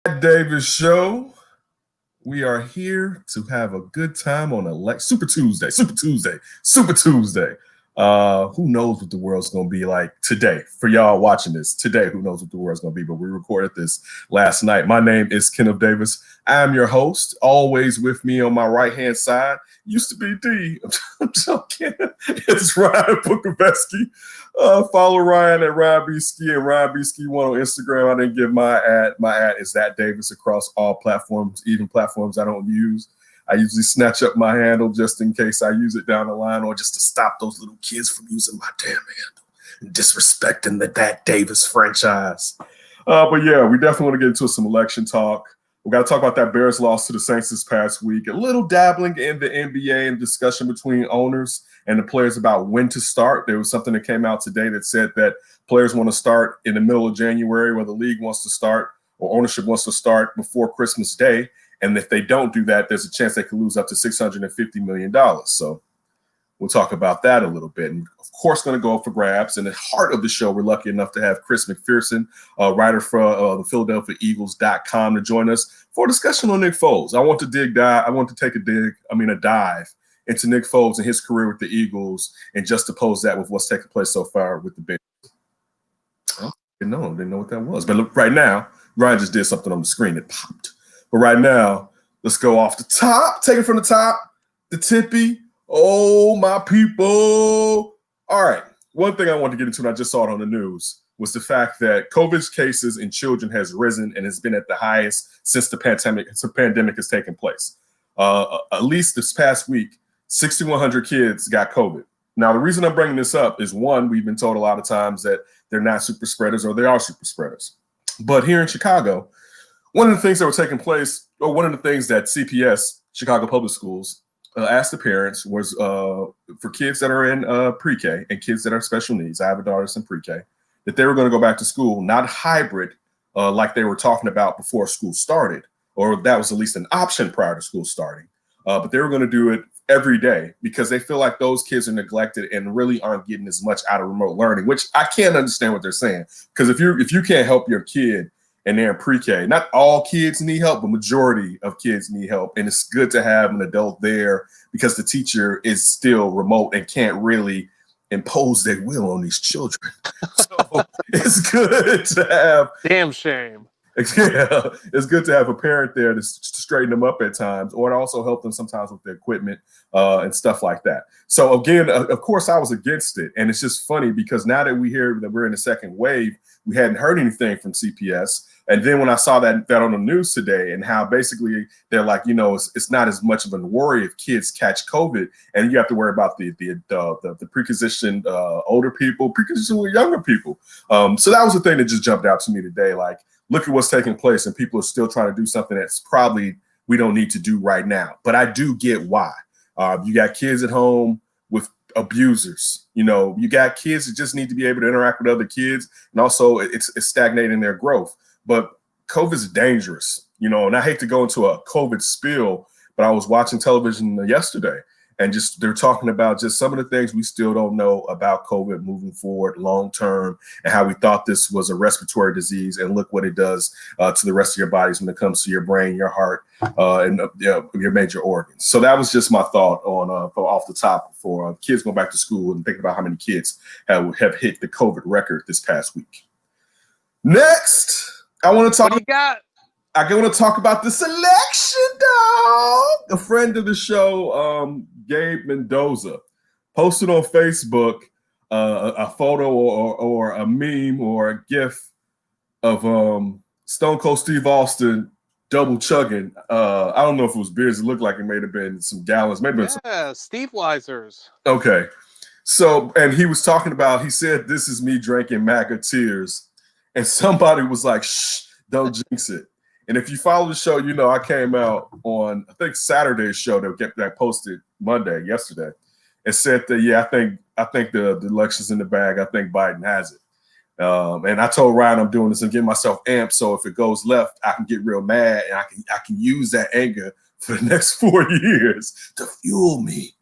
Davis Show. We are here to have a good time on Super Tuesday, Super Tuesday, Super Tuesday. Who knows what the world's going to be like today? For y'all watching this today, who knows what the world's going to be? But we recorded this last night. My name is Kenneth Davis. I'm your host. Always with me on my right-hand side used to be D. I'm joking. It's Ryan Bukoveski. Follow Ryan at Ryan B. Ski and Ryan B. Ski 1 on Instagram. I didn't give my ad. My ad is that Davis across all platforms, even platforms I don't use. I usually snatch up my handle just in case I use it down the line or just to stop those little kids from using my damn handle and disrespecting the That Davis franchise. But yeah, we definitely want to get into some election talk. We got to talk about that Bears loss to the Saints this past week. A little dabbling in the NBA and discussion between owners and the players about when to start. There was something that came out today that said that players want to start in the middle of January, where the league wants to start or ownership wants to start before Christmas Day. And if they don't do that, there's a chance they could lose up to $650 million. So we'll talk about that a little bit. And of course, going to go up for grabs. In the heart of the show, we're lucky enough to have Chris McPherson, writer for the Philadelphia Eagles.com, to join us for a discussion on Nick Foles. I want to take a dive into Nick Foles and his career with the Eagles and just oppose that with what's taken place so far with the Bears. I didn't know what that was. But look, right now, Ryan just did something on the screen. It popped. But right now, let's go off the top. Take it from the top. The tippy. Oh, my people. All right. One thing I wanted to get into, and I just saw it on the news, was the fact that COVID cases in children has risen and has been at the highest since the pandemic has taken place. At least this past week, 6,100 kids got COVID. Now, the reason I'm bringing this up is, one, we've been told a lot of times that they're not super spreaders or they are super spreaders. But here in Chicago, one of the things that were taking place, or one of the things that CPS, Chicago Public Schools, asked the parents was for kids that are in pre-K and kids that are special needs, I have a daughter in pre-K, that they were going to go back to school, not hybrid like they were talking about before school started, or that was at least an option prior to school starting. But they were going to do it every day because they feel like those kids are neglected and really aren't getting as much out of remote learning, which I can't understand what they're saying. Because if you can't help your kid and they're in pre-K, not all kids need help, but majority of kids need help. And it's good to have an adult there because the teacher is still remote and can't really impose their will on these children. So it's good to have. Damn shame. Yeah, it's good to have a parent there to straighten them up at times, or to also help them sometimes with the equipment and stuff like that. So again, of course, I was against it. And it's just funny because now that we hear that we're in the second wave, we hadn't heard anything from CPS. And then when I saw that on the news today and how basically they're like, it's not as much of a worry if kids catch COVID, and you have to worry about the preconditioned older people, preconditioned younger people. So that was the thing that just jumped out to me today. Like, look at what's taking place, and people are still trying to do something that's probably we don't need to do right now. But I do get why. You got kids at home with abusers. You got kids that just need to be able to interact with other kids, and also it's stagnating their growth. But COVID is dangerous, and I hate to go into a COVID spill, but I was watching television yesterday, and they're talking about just some of the things we still don't know about COVID moving forward long term, and how we thought this was a respiratory disease, and look what it does to the rest of your bodies when it comes to your brain, your heart, and your major organs. So that was just my thought on off the top for kids going back to school and thinking about how many kids have hit the COVID record this past week. Next, I want to talk. What you got? I want to talk about the selection, dog. A friend of the show, Gabe Mendoza, posted on Facebook a photo or a meme or a GIF of Stone Cold Steve Austin double chugging. I don't know if it was beers. It looked like it may have been some gallons. Maybe Steve Weisers. Okay. So, and he was talking about, he said, "This is me drinking MAGA tears." And somebody was like, "Shh, don't jinx it." And if you follow the show, I came out on, I think, Saturday's show that posted yesterday, and said that, I think the election's in the bag. I think Biden has it. And I told Ryan I'm doing this and getting myself amped, so if it goes left, I can get real mad, and I can use that anger for the next 4 years to fuel me.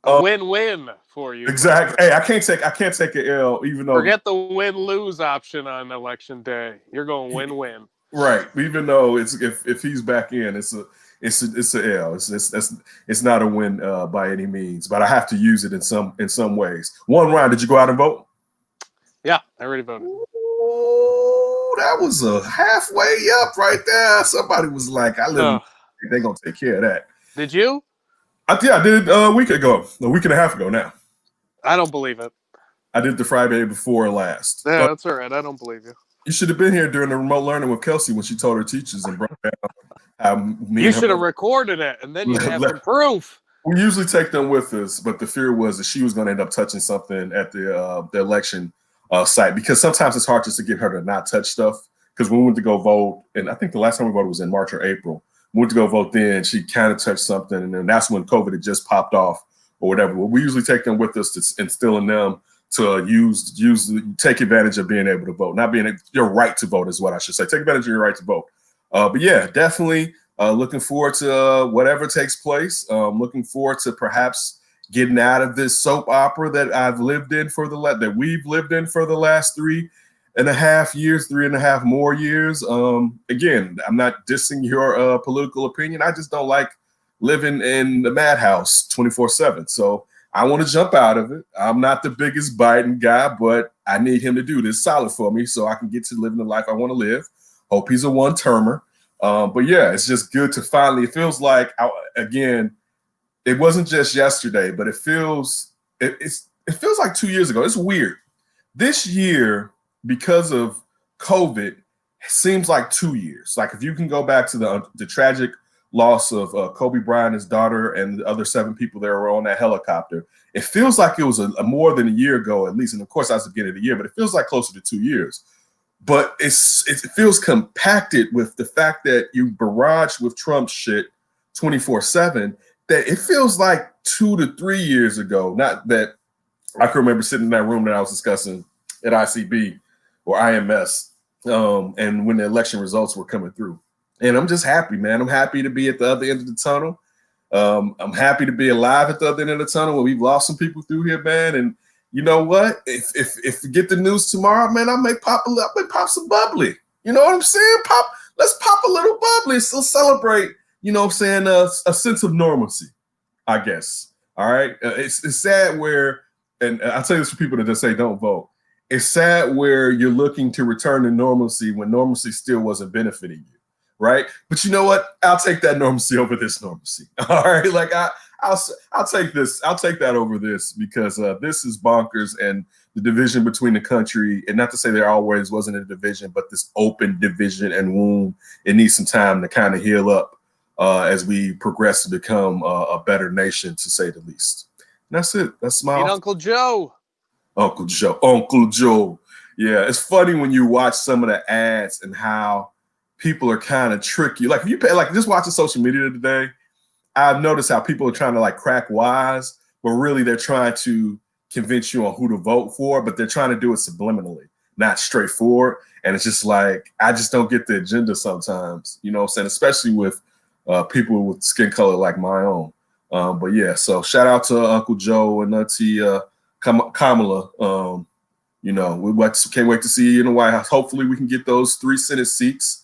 Win-win for you. Exactly. Hey, I can't take an L, even though. Forget the win-lose option on election day. You're going win-win. Right. Even though it's if he's back in, it's a L. It's not a win by any means. But I have to use it in some ways. One round. Did you go out and vote? Yeah, I already voted. Ooh, that was a halfway up right there. Somebody was like, "I live." They're gonna take care of that. Did you? I did a week and a half ago now. I don't believe it. I did the Friday before last. Yeah, that's all right. I don't believe you. You should have been here during the remote learning with Kelsey when she told her teachers and broke down how me. You should have recorded it, and then you have some proof. We usually take them with us, but the fear was that she was going to end up touching something at the election site, because sometimes it's hard just to get her to not touch stuff. Because when we went to go vote, and I think the last time we voted was in March or April, we went to go vote then, she kind of touched something, and then that's when COVID had just popped off or whatever. Well, we usually take them with us to instill in them to take advantage of being able to vote, not being your right to vote is what I should say. Take advantage of your right to vote. But yeah, definitely looking forward to whatever takes place. Looking forward to perhaps getting out of this soap opera that we've lived in for the last 3.5 more years. Again, I'm not dissing your political opinion. I just don't like living in the madhouse 24/7. So I want to jump out of it. I'm not the biggest Biden guy, but I need him to do this solid for me so I can get to living the life I want to live. Hope he's a one-termer. But yeah, it's just good to finally, it feels like, again, it wasn't just yesterday, but it feels like 2 years ago. It's weird. This year, because of COVID, seems like 2 years. Like if you can go back to the tragic loss of Kobe Bryant, his daughter, and the other 7 people that were on that helicopter, it feels like it was a more than a year ago at least. And of course, that's the beginning of the year, but it feels like closer to 2 years. But it feels compacted with the fact that you barrage with Trump shit 24/7, that it feels like 2 to 3 years ago. Not that I can remember sitting in that room that I was discussing at ICB or IMS, and when the election results were coming through. And I'm just happy, man. I'm happy to be at the other end of the tunnel. I'm happy to be alive at the other end of the tunnel when we've lost some people through here, man. And you know what? If we get the news tomorrow, man, I may pop some bubbly. You know what I'm saying? Let's pop a little bubbly. So celebrate, you know what I'm saying, a sense of normalcy, I guess. All right. It's sad where, and I'll tell you this for people that just say don't vote. It's sad where you're looking to return to normalcy when normalcy still wasn't benefiting you. Right. But you know what? I'll take that normalcy over this normalcy. All right. Like I'll take this. I'll take that over this, because this is bonkers, and the division between the country, and not to say there always wasn't a division, but this open division and wound, it needs some time to kind of heal up as we progress to become a better nation, to say the least. And that's it. That's my Uncle Joe. Uncle Joe. Yeah. It's funny when you watch some of the ads and how people are kind of tricky. Like if you pay, like just watching social media today, I've noticed how people are trying to like crack wise, but really they're trying to convince you on who to vote for, but they're trying to do it subliminally, not straightforward. And it's just like, I just don't get the agenda sometimes, you know what I'm saying? Especially with people with skin color like my own. But yeah, so shout out to Uncle Joe and Auntie Kamala. You know, can't wait to see you in the White House. Hopefully we can get those 3 Senate seats.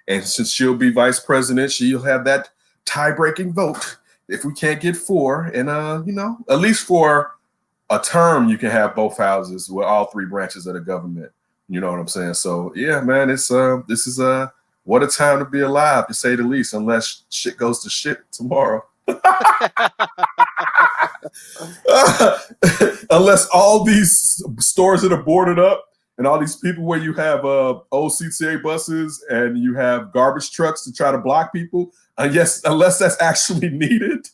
And since she'll be vice president, she'll have that tie-breaking vote if we can't get 4. And, you know, at least for a term, you can have both houses with all 3 branches of the government. You know what I'm saying? So, yeah, man, this is what a time to be alive, to say the least, unless shit goes to shit tomorrow. Unless all these stores that are boarded up, and all these people where you have old CTA buses and you have garbage trucks to try to block people, unless that's actually needed.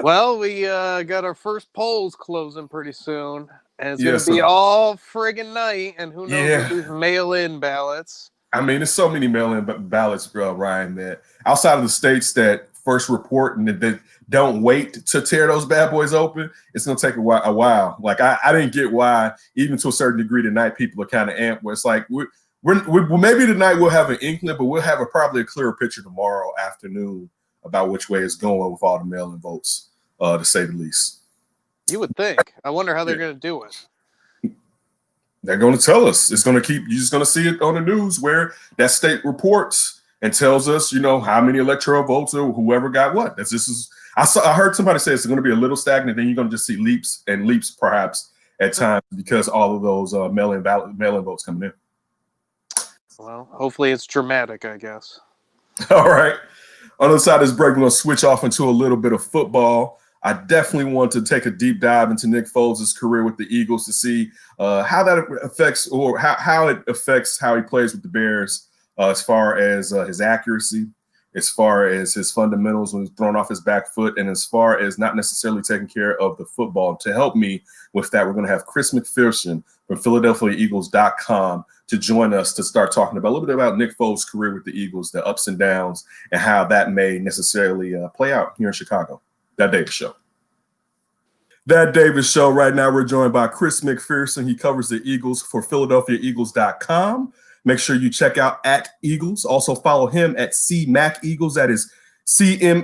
Well, we got our first polls closing pretty soon, and it's going to be all friggin' night, and who knows with these mail-in ballots. I mean, there's so many mail-in ballots, Ryan, that outside of the states that first report and that don't wait to tear those bad boys open, it's going to take a while. Like, I didn't get why, even to a certain degree tonight, people are kind of amped, where it's like, we're maybe tonight we'll have an inkling, but we'll have probably a clearer picture tomorrow afternoon about which way it's going with all the mail-in votes, to say the least. You would think. I wonder how they're going to do it. They're going to tell us. It's going to keep. You're just going to see it on the news where that state reports and tells us, how many electoral votes or whoever got what. I heard somebody say it's going to be a little stagnant. Then you're going to just see leaps and leaps, perhaps at times, because all of those mail-in votes coming in. Well, hopefully it's dramatic, I guess. All right. On the other side of this break, we're going to switch off into a little bit of football. I definitely want to take a deep dive into Nick Foles' career with the Eagles to see how that affects, or how it affects how he plays with the Bears, as far as his accuracy, as far as his fundamentals when he's thrown off his back foot, and as far as not necessarily taking care of the football. To help me with that, we're going to have Chris McPherson from PhiladelphiaEagles.com to join us to start talking about a little bit about Nick Foles' career with the Eagles, the ups and downs, and how that may necessarily play out here in Chicago. That Davis Show. That Davis Show. Right now, we're joined by Chris McPherson. He covers the Eagles for PhiladelphiaEagles.com. Make sure you check out @Eagles. Also follow him at CMacEagles. That is CMACEAGLES.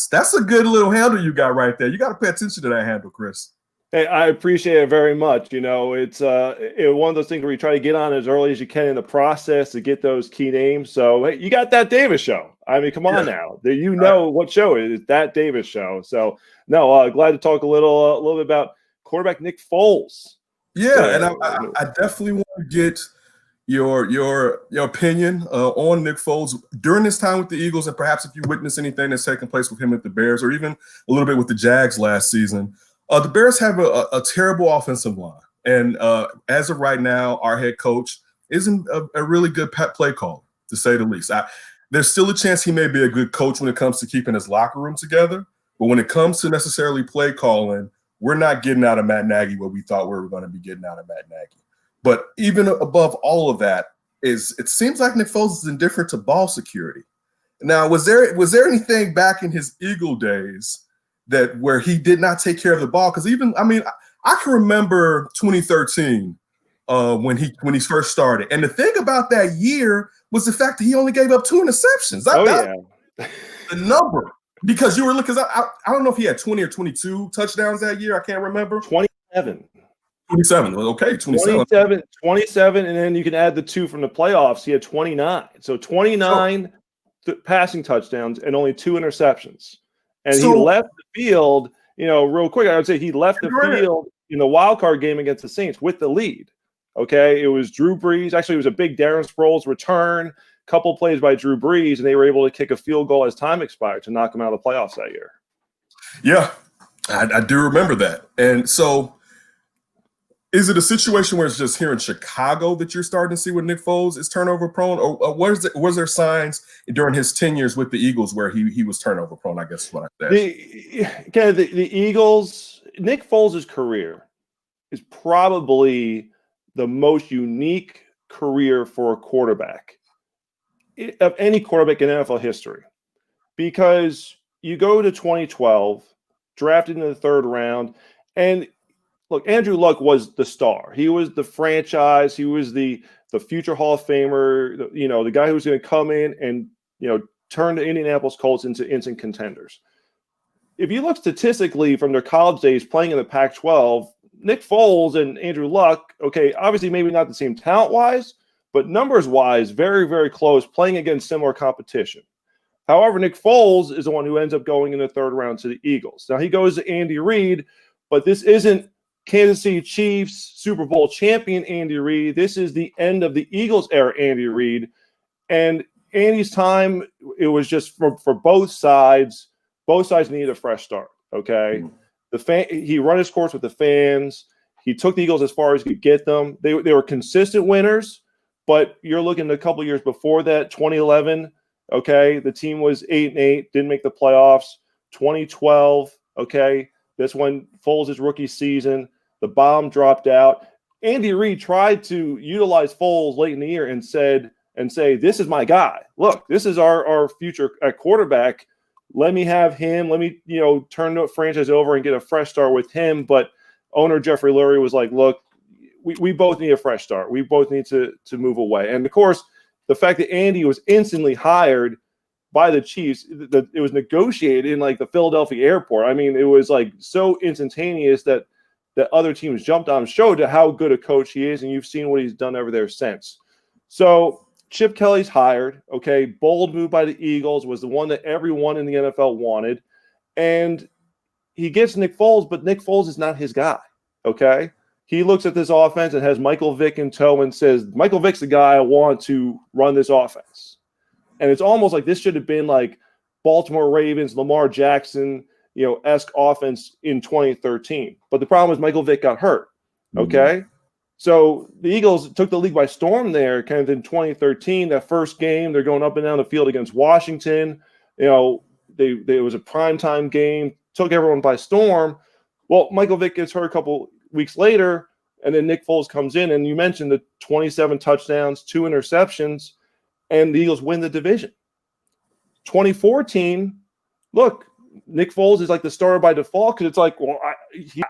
That's a good little handle you got right there. You got to pay attention to that handle, Chris. Hey, I appreciate it very much. It's one of those things where you try to get on as early as you can in the process to get those key names. So hey, you got That Davis Show. I mean, come on now. What show it is. That Davis Show. So no, glad to talk a little bit about quarterback Nick Foles. Yeah, and I definitely want to get your opinion on Nick Foles during this time with the Eagles, and perhaps if you witness anything that's taking place with him at the Bears, or even a little bit with the Jags last season. The Bears have a terrible offensive line, and as of right now, our head coach isn't a really good play caller, to say the least. There's still a chance he may be a good coach when it comes to keeping his locker room together, but when it comes to necessarily play calling, we're not getting out of Matt Nagy what we thought we were going to be getting out of Matt Nagy. But even above all of that, it seems like Nick Foles is indifferent to ball security. Now, was there anything back in his Eagle days where he did not take care of the ball? Because I can remember 2013 when he first started, and the thing about that year was the fact that he only gave up 2 interceptions. The number, because you were looking. I don't know if he had 20 or 22 touchdowns that year. I can't remember. 27. 27. Okay, 27. 27, and then you can add the 2 from the playoffs. He had 29. So 29 passing touchdowns and only 2 interceptions. And he left the field, real quick. I would say he left the field in the wild card game against the Saints with the lead. Okay, it was Drew Brees. Actually, it was a big Darren Sproles return, couple plays by Drew Brees, and they were able to kick a field goal as time expired to knock him out of the playoffs that year. Yeah, I do remember that. And so, is it a situation where it's just here in Chicago that you're starting to see with Nick Foles is turnover prone, or was there signs during his tenures with the Eagles where he was turnover prone? I guess is what I said. The Eagles, Nick Foles' career is probably the most unique career for a quarterback of any quarterback in NFL history, because you go to 2012, drafted in the 3rd round, and look, Andrew Luck was the star. He was the franchise. He was the future Hall of Famer, the guy who was going to come in and, turn the Indianapolis Colts into instant contenders. If you look statistically from their college days playing in the Pac-12, Nick Foles and Andrew Luck, okay, obviously maybe not the same talent-wise, but numbers-wise, very, very close, playing against similar competition. However, Nick Foles is the one who ends up going in the 3rd round to the Eagles. Now, he goes to Andy Reid, but this isn't Kansas City Chiefs Super Bowl champion Andy Reid. This is the end of the Eagles era Andy Reid. And Andy's time, it was just for both sides. Both sides needed a fresh start, okay? He run his course with the fans. He took the Eagles as far as he could get them. They were consistent winners, but you're looking at a couple of years before that, 2011, okay, the team was 8-8, didn't make the playoffs. 2012, okay, that's when Foles' rookie season, the bomb dropped out. Andy Reid tried to utilize Foles late in the year and say, this is my guy. Look, this is our future at quarterback. Let me have him. Let me, turn the franchise over and get a fresh start with him. But owner Jeffrey Lurie was like, look, we both need a fresh start. We both need to move away. And, of course, the fact that Andy was instantly hired by the Chiefs, it was negotiated in, the Philadelphia airport. I mean, it was, so instantaneous that that other teams jumped on him showed how good a coach he is, and you've seen what he's done over there since. So Chip Kelly's hired. Okay, bold move by the Eagles, was the one that everyone in the NFL wanted, and he gets Nick Foles, but Nick Foles is not his guy. Okay, he looks at this offense and has Michael Vick in tow and says, Michael Vick's the guy I want to run this offense. And it's almost like this should have been like Baltimore Ravens, Lamar Jackson, esque offense in 2013. But the problem is Michael Vick got hurt. Okay. So the Eagles took the league by storm there kind of in 2013. That first game, they're going up and down the field against Washington. It was a primetime game, took everyone by storm. Well, Michael Vick gets hurt a couple weeks later, and then Nick Foles comes in, and you mentioned the 27 touchdowns, 2 interceptions, and the Eagles win the division. 2014, look, Nick Foles is like the starter by default because it's like, well,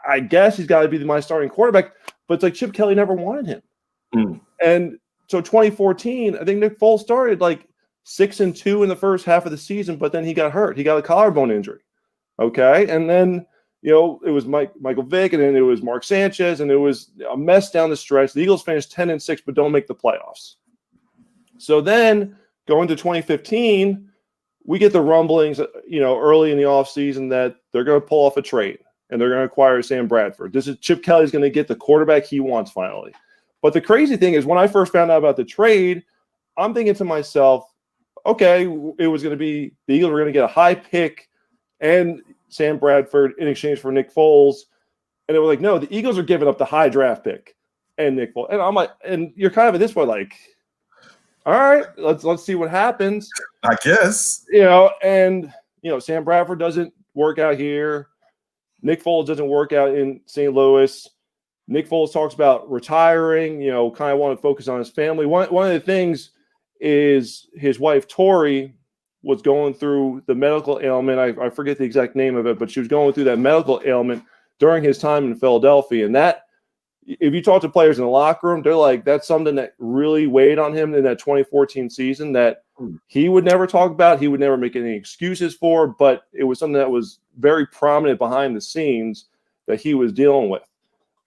I guess he's got to be my starting quarterback, but it's like Chip Kelly never wanted him. And so 2014, I think Nick Foles started like 6-2 in the first half of the season, but then he got hurt. He got a collarbone injury. Okay. And then, it was Michael Vick, and then it was Mark Sanchez, and it was a mess down the stretch. The Eagles finished 10-6, but don't make the playoffs. So then going to 2015, we get the rumblings, early in the offseason that they're going to pull off a trade and they're going to acquire Sam Bradford. This is Chip Kelly's going to get the quarterback he wants finally. But the crazy thing is when I first found out about the trade, I'm thinking to myself, okay, it was going to be the Eagles were going to get a high pick and Sam Bradford in exchange for Nick Foles. And it was like, no, the Eagles are giving up the high draft pick and Nick Foles. And I'm like, and you're kind of at this point like, all right, let's see what happens. I guess. Sam Bradford doesn't work out here. Nick Foles doesn't work out in St. Louis. Nick Foles talks about retiring, kind of want to focus on his family. One of the things is his wife, Tori, was going through the medical ailment. I forget the exact name of it, but she was going through that medical ailment during his time in Philadelphia. And that, if you talk to players in the locker room, they're like, that's something that really weighed on him in that 2014 season that he would never talk about. He would never make any excuses for, but it was something that was very prominent behind the scenes that he was dealing with.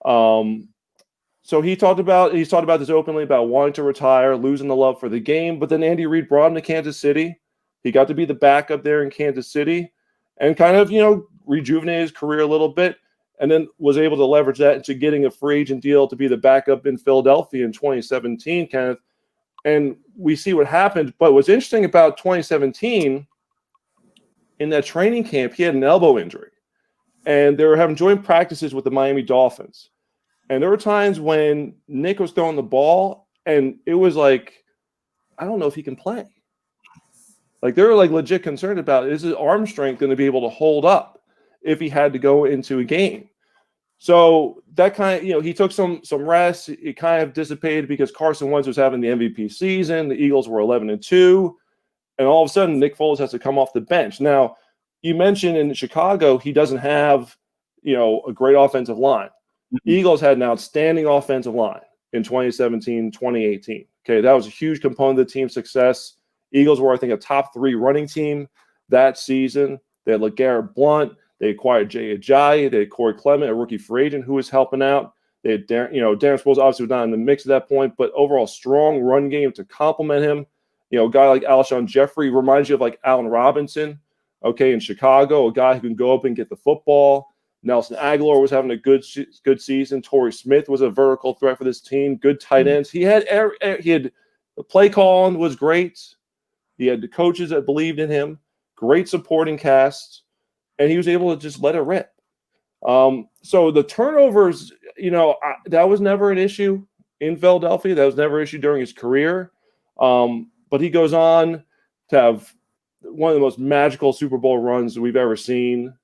So he's talked about this openly about wanting to retire, losing the love for the game. But then Andy Reid brought him to Kansas City. He got to be the backup there in Kansas City and kind of, rejuvenate his career a little bit. And then was able to leverage that into getting a free agent deal to be the backup in Philadelphia in 2017, Kenneth. And we see what happened. But what's interesting about 2017, in that training camp, he had an elbow injury. And they were having joint practices with the Miami Dolphins. And there were times when Nick was throwing the ball, and it was like, I don't know if he can play. Like, they were like legit concerned about, is his arm strength going to be able to hold up if he had to go into a game? So that kind of, he took some rest. It kind of dissipated because Carson Wentz was having the MVP season. The Eagles were 11-2. And all of a sudden, Nick Foles has to come off the bench. Now, you mentioned in Chicago, he doesn't have, a great offensive line. Eagles had an outstanding offensive line in 2017, 2018. Okay, that was a huge component of the team's success. Eagles were, I think, a top 3 running team that season. They had LeGarrette Blount. They acquired Jay Ajayi. They had Corey Clement, a rookie free agent who was helping out. They had Darren Sproles obviously was not in the mix at that point, but overall strong run game to complement him. A guy like Alshon Jeffrey reminds you of like Allen Robinson, in Chicago, a guy who can go up and get the football. Nelson Aguilar was having a good season. Torrey Smith was a vertical threat for this team. Good tight ends. He had the play calling was great. He had the coaches that believed in him. Great supporting cast. And he was able to just let it rip. So the turnovers, that was never an issue in Philadelphia. That was never an issue during his career. But he goes on to have one of the most magical Super Bowl runs that we've ever seen.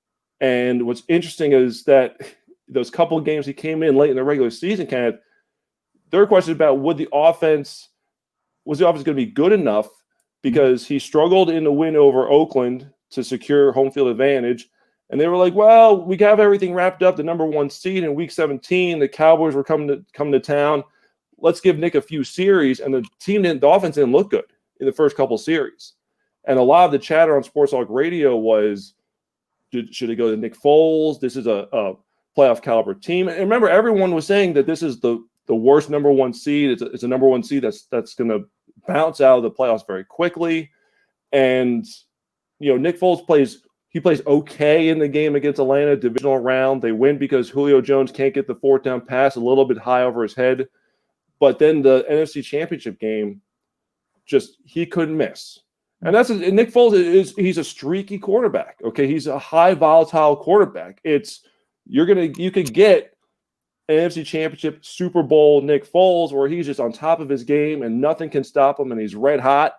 And what's interesting is that those couple of games he came in late in the regular season, there were questions about was the offense going to be good enough, because he struggled in the win over Oakland to secure home field advantage. And they were like, well, we have everything wrapped up, the number 1 seed in week 17. The Cowboys were coming to town. Let's give Nick a few series. And the offense didn't look good in the first couple series. And a lot of the chatter on Sports Talk Radio was, should it go to Nick Foles? This is a playoff caliber team. And remember, everyone was saying that this is the worst number one seed. It's a number one seed that's going to bounce out of the playoffs very quickly. And, Nick Foles plays okay in the game against Atlanta, divisional round. They win because Julio Jones can't get the fourth down pass a little bit high over his head. But then the NFC Championship game, he couldn't miss. And Nick Foles he's a streaky quarterback. Okay, he's a high volatile quarterback. You could get an NFC Championship Super Bowl Nick Foles where he's just on top of his game and nothing can stop him and he's red hot,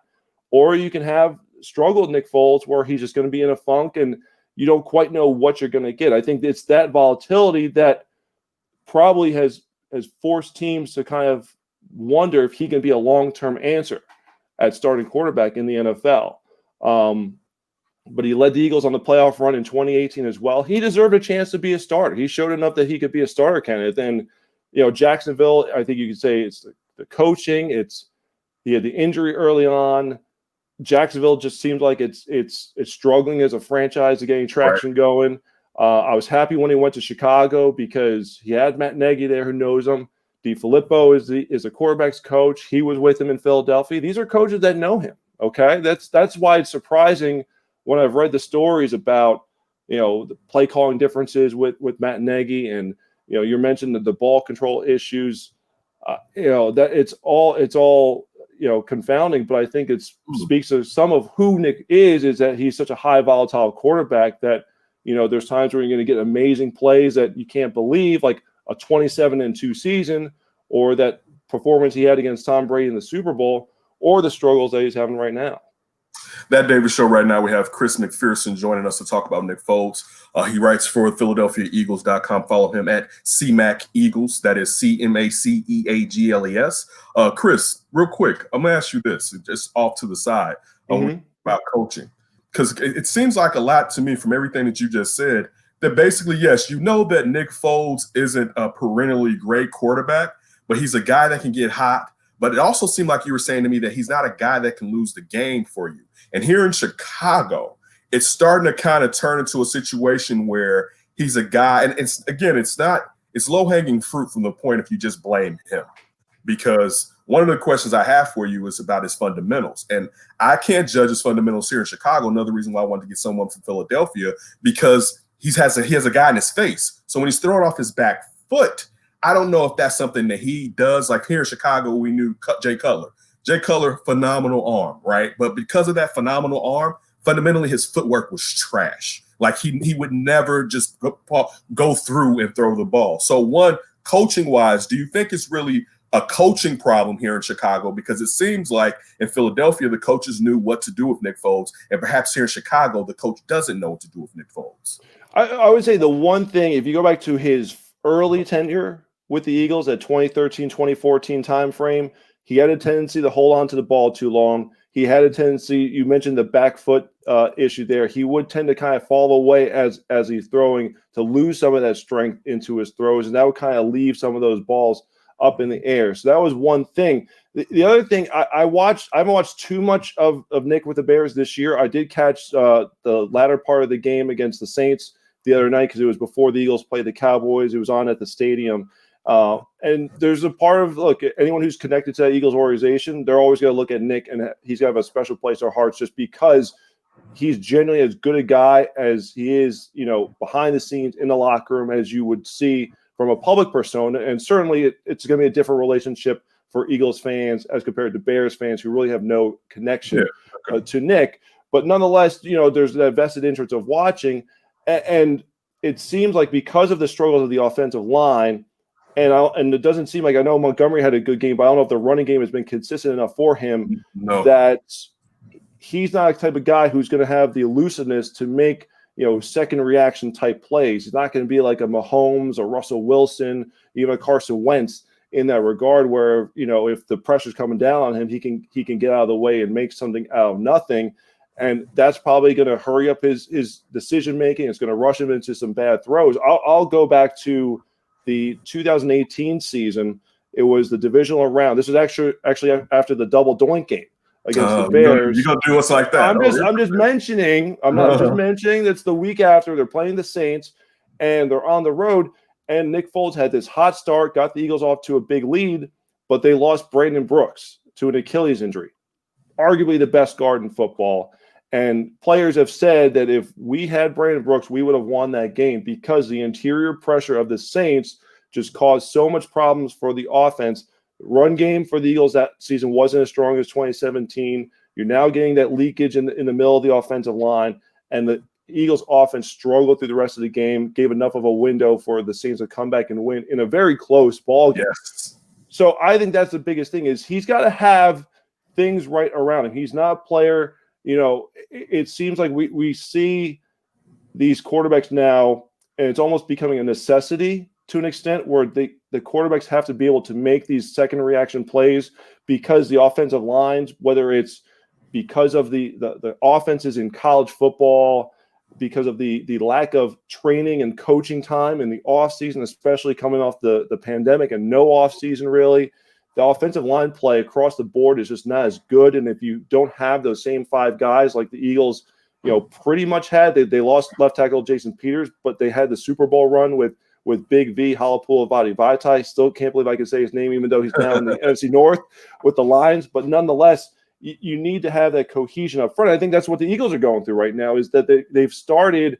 or you can have struggled Nick Foles where he's just going to be in a funk and you don't quite know what you're going to get. I think it's that volatility that probably has forced teams to kind of wonder if he can be a long-term answer at starting quarterback in the NFL. But he led the Eagles on the playoff run in 2018 as well. He deserved a chance to be a starter. He showed enough that he could be a starter candidate. Then, Jacksonville, I think you could say it's the coaching. He had the injury early on. Jacksonville just seems like it's struggling as a franchise to getting traction going. I was happy when he went to Chicago because he had Matt Nagy there who knows him. DeFilippo is a quarterback's coach. He was with him in Philadelphia. These are coaches that know him. Okay, that's why it's surprising when I've read the stories about the play calling differences with Matt Nagy and you mentioned the ball control issues. That it's all confounding. But I think it speaks to some of who Nick is that he's such a high volatile quarterback that there's times where you're going to get amazing plays that you can't believe, like a 27-2 season, or that performance he had against Tom Brady in the Super Bowl, or the struggles that he's having right now. That David Show right now, we have Chris McPherson joining us to talk about Nick Foles. He writes for PhiladelphiaEagles.com. Follow him at CMAC Eagles. That is CMACEAGLES. Chris, real quick, I'm going to ask you this, just off to the side, about coaching. Because it seems like a lot to me from everything that you just said that basically, yes, that Nick Foles isn't a perennially great quarterback, but he's a guy that can get hot. But it also seemed like you were saying to me that he's not a guy that can lose the game for you. And here in Chicago, it's starting to kind of turn into a situation where he's a guy, and it's low-hanging fruit from the point if you just blame him. Because one of the questions I have for you is about his fundamentals. And I can't judge his fundamentals here in Chicago. Another reason why I wanted to get someone from Philadelphia, because he has a guy in his face. So when he's throwing off his back foot, I don't know if that's something that he does. Like here in Chicago, we knew Jay Cutler. Jay Cutler, phenomenal arm, right? But because of that phenomenal arm, fundamentally his footwork was trash. Like he would never just go through and throw the ball. So one, coaching-wise, do you think it's really a coaching problem here in Chicago? Because it seems like in Philadelphia, the coaches knew what to do with Nick Foles. And perhaps here in Chicago, the coach doesn't know what to do with Nick Foles. I would say the one thing, if you go back to his early tenure with the Eagles at 2013, 2014 timeframe, he had a tendency to hold on to the ball too long. He had a tendency, you mentioned the back foot issue there. He would tend to kind of fall away as he's throwing, to lose some of that strength into his throws, and that would kind of leave some of those balls up in the air. So that was one thing. The other thing, I haven't watched too much of Nick with the Bears this year. I did catch the latter part of the game against the Saints the other night because it was before the Eagles played the Cowboys. It was on at the stadium. And there's a part of, look, anyone who's connected to that Eagles organization, they're always going to look at Nick, and he's going to have a special place in our hearts just because he's genuinely as good a guy as he is, behind the scenes in the locker room as you would see from a public persona. And certainly it's going to be a different relationship for Eagles fans as compared to Bears fans who really have no connection to Nick. But nonetheless, there's that vested interest of watching. And it seems like because of the struggles of the offensive line, and it doesn't seem like, I know Montgomery had a good game, but I don't know if the running game has been consistent enough for him that he's not a type of guy who's going to have the elusiveness to make, second reaction type plays. He's not going to be like a Mahomes or Russell Wilson, even a Carson Wentz in that regard, where, if the pressure's coming down on him, he can get out of the way and make something out of nothing. And that's probably going to hurry up his decision making. It's going to rush him into some bad throws. I'll go back to the 2018 season. It was the divisional round. This was actually after the double doink game against the Bears. You're gonna do us like that? I'm just mentioning. I'm not just mentioning. That's the week after they're playing the Saints, and they're on the road. And Nick Foles had this hot start, got the Eagles off to a big lead, but they lost Brandon Brooks to an Achilles injury, arguably the best guard in football. And players have said that if we had Brandon Brooks, we would have won that game because the interior pressure of the Saints just caused so much problems for the offense. Run game for the Eagles that season wasn't as strong as 2017. You're now getting that leakage in the middle of the offensive line, and the Eagles offense struggled through the rest of the game, gave enough of a window for the Saints to come back and win in a very close ball game. Yes. So I think that's the biggest thing is he's got to have things right around him. He's not a player. It seems like we see these quarterbacks now, and it's almost becoming a necessity to an extent where the quarterbacks have to be able to make these second reaction plays because the offensive lines, whether it's because of the offenses in college football, because of the lack of training and coaching time in the offseason, especially coming off the pandemic and no offseason really, the offensive line play across the board is just not as good. And if you don't have those same five guys like the Eagles, pretty much had, they lost left tackle Jason Peters, but they had the Super Bowl run with Big V, Halapoulivaati Vaitai. Still can't believe I can say his name, even though he's now in the NFC North with the Lions. But nonetheless, you need to have that cohesion up front. I think that's what the Eagles are going through right now is that they've started,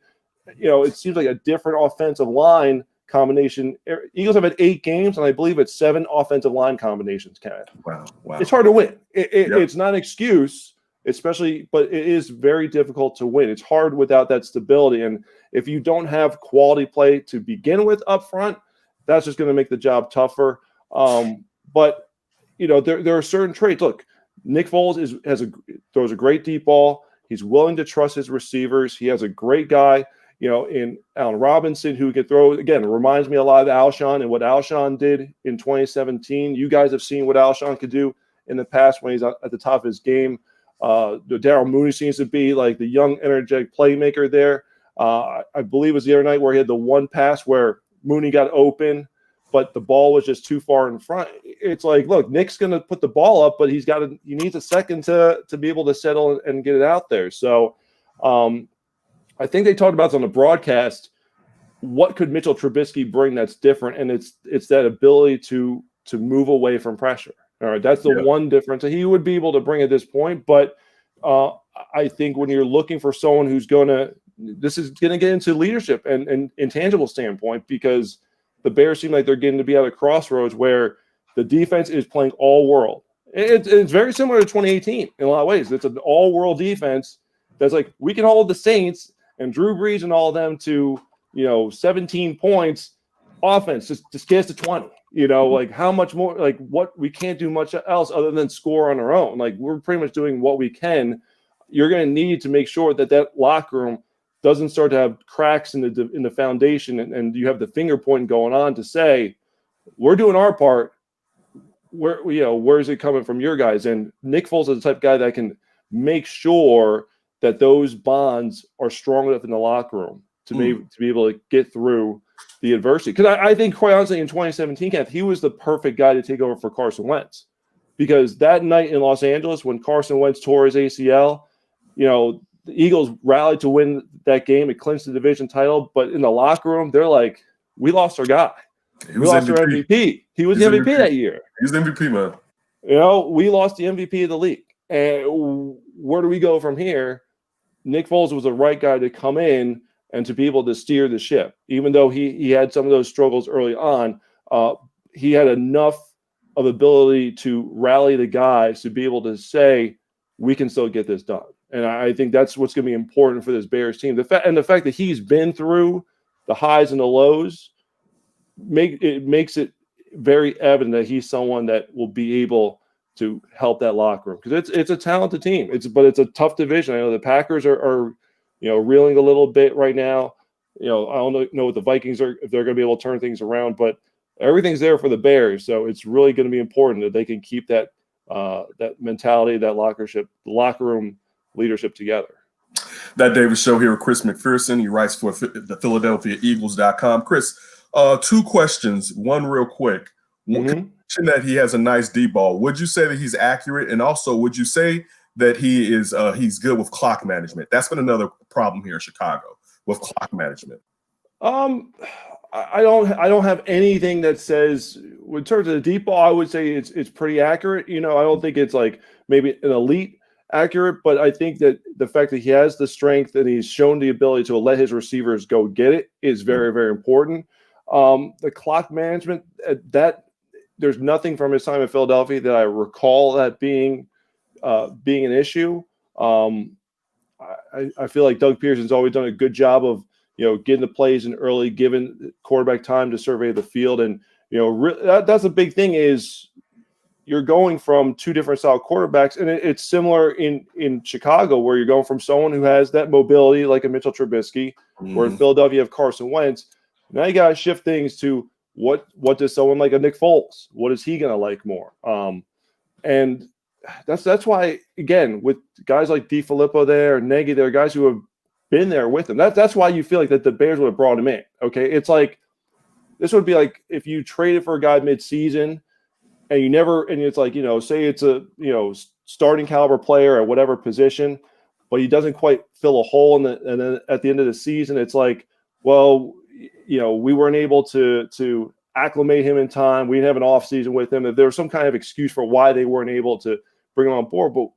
it seems like a different offensive line combination. Eagles have had 8 games, and I believe it's 7 offensive line combinations, Kenneth. Wow. It's hard to win. It's not an excuse, especially, but it is very difficult to win. It's hard without that stability. And if you don't have quality play to begin with up front, that's just going to make the job tougher. But, there are certain traits. Look, Nick Foles throws a great deep ball. He's willing to trust his receivers. He has a great guy, in Allen Robinson who can throw. Again, it reminds me a lot of Alshon and what Alshon did in 2017. You guys have seen what Alshon could do in the past when he's at the top of his game. Darryl Mooney seems to be like the young, energetic playmaker there. I believe it was the other night where he had the one pass where Mooney got open, but the ball was just too far in front. It's like, look, Nick's going to put the ball up, but he needs a second to be able to settle and get it out there. So I think they talked about this on the broadcast. What could Mitchell Trubisky bring that's different? And it's that ability to move away from pressure. All right, that's the one difference. He would be able to bring at this point, but I think when you're looking for someone who's this is going to get into leadership and intangible standpoint, because the Bears seem like they're getting to be at a crossroads where the defense is playing all world. It's very similar to 2018 in a lot of ways. It's an all world defense that's like, we can hold the Saints and Drew Brees and all of them to 17 points. Offense just get us to 20. Like how much more? Like what, we can't do much else other than score on our own. Like we're pretty much doing what we can. You're going to need to make sure that locker room doesn't start to have cracks in the foundation, and you have the finger pointing going on to say, we're doing our part. Where is it coming from your guys? And Nick Foles is the type of guy that can make sure that those bonds are strong enough in the locker room to be able to get through the adversity. Because I think, quite honestly, in 2017, Kenneth, he was the perfect guy to take over for Carson Wentz. Because that night in Los Angeles, when Carson Wentz tore his ACL, the Eagles rallied to win that game. It clinched the division title. But in the locker room, they're like, we lost our guy. We lost our MVP. He was the MVP that year. He was the MVP, man. We lost the MVP of the league. And where do we go from here? Nick Foles was the right guy to come in and to be able to steer the ship. Even though he had some of those struggles early on, he had enough of ability to rally the guys to be able to say, we can still get this done. And I think that's what's going to be important for this Bears team. The fact that he's been through the highs and the lows makes it very evident that he's someone that will be able to help that locker room, because it's a talented team. But it's a tough division. I know the Packers are reeling a little bit right now. I don't know what the Vikings are, if they're going to be able to turn things around, but everything's there for the Bears. So it's really going to be important that they can keep that mentality, that locker room leadership together. That David Show here with Chris McPherson. He writes for the PhiladelphiaEagles.com. Chris, 2 questions. One real quick. One, mention that he has a nice deep ball. Would you say that he's accurate? And also, would you say that he's good with clock management? That's been another problem here in Chicago with clock management. I don't have anything that says in terms of the deep ball. I would say it's pretty accurate. I don't think it's like maybe an elite accurate, but I think that the fact that he has the strength and he's shown the ability to let his receivers go get it is very, very important. The clock management, that there's nothing from his time in Philadelphia that I recall that being an issue. I feel like Doug Peterson's always done a good job of getting the plays in early, giving quarterback time to survey the field, and that's a big thing is you're going from two different style quarterbacks, and it's similar in Chicago where you're going from someone who has that mobility like a Mitchell Trubisky, where in Philadelphia you have Carson Wentz. Now you got to shift things to what does someone like a Nick Foles, what is he going to like more? And that's why, again, with guys like DiFilippo there, Nagy, there are guys who have been there with him. That's why you feel like that the Bears would have brought him in. Okay, it's like this would be like if you traded for a guy mid-season and it's like say it's a starting caliber player at whatever position, but he doesn't quite fill a hole and then at the end of the season it's like, well, we weren't able to acclimate him in time. We didn't have an off season with him. If there was some kind of excuse for why they weren't able to bring him on board, but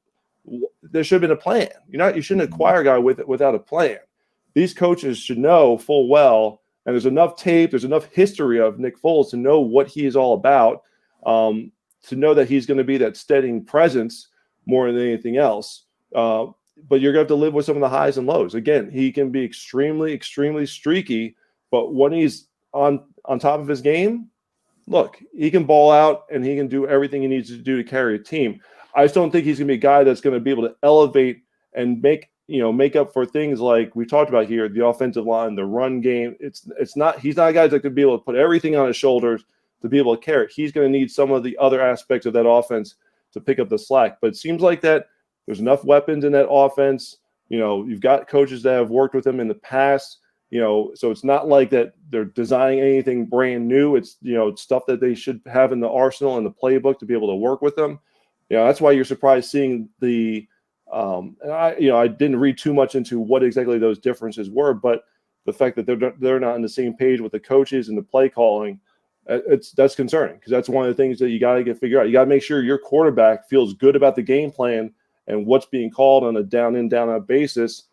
there should have been a plan. You shouldn't acquire a guy without a plan. These coaches should know full well, and there's enough tape, there's enough history of Nick Foles to know what he is all about, to know that he's going to be that steadying presence more than anything else. But you're going to have to live with some of the highs and lows. Again, he can be extremely, extremely streaky, but when he's on top of his game, look, he can ball out and he can do everything he needs to do to carry a team. I just don't think he's going to be a guy that's going to be able to elevate and make up for things like we talked about here, the offensive line, the run game. He's not a guy that could be able to put everything on his shoulders to be able to carry it. He's going to need some of the other aspects of that offense to pick up the slack. But it seems like that there's enough weapons in that offense. You've got coaches that have worked with him in the past. So it's not like that they're designing anything brand new. It's stuff that they should have in the arsenal and the playbook to be able to work with them. That's why you're surprised seeing the and I didn't read too much into what exactly those differences were, but the fact that they're not on the same page with the coaches and the play calling, that's concerning, because that's one of the things that you got to get figured out. You got to make sure your quarterback feels good about the game plan and what's being called on a down in, down out basis.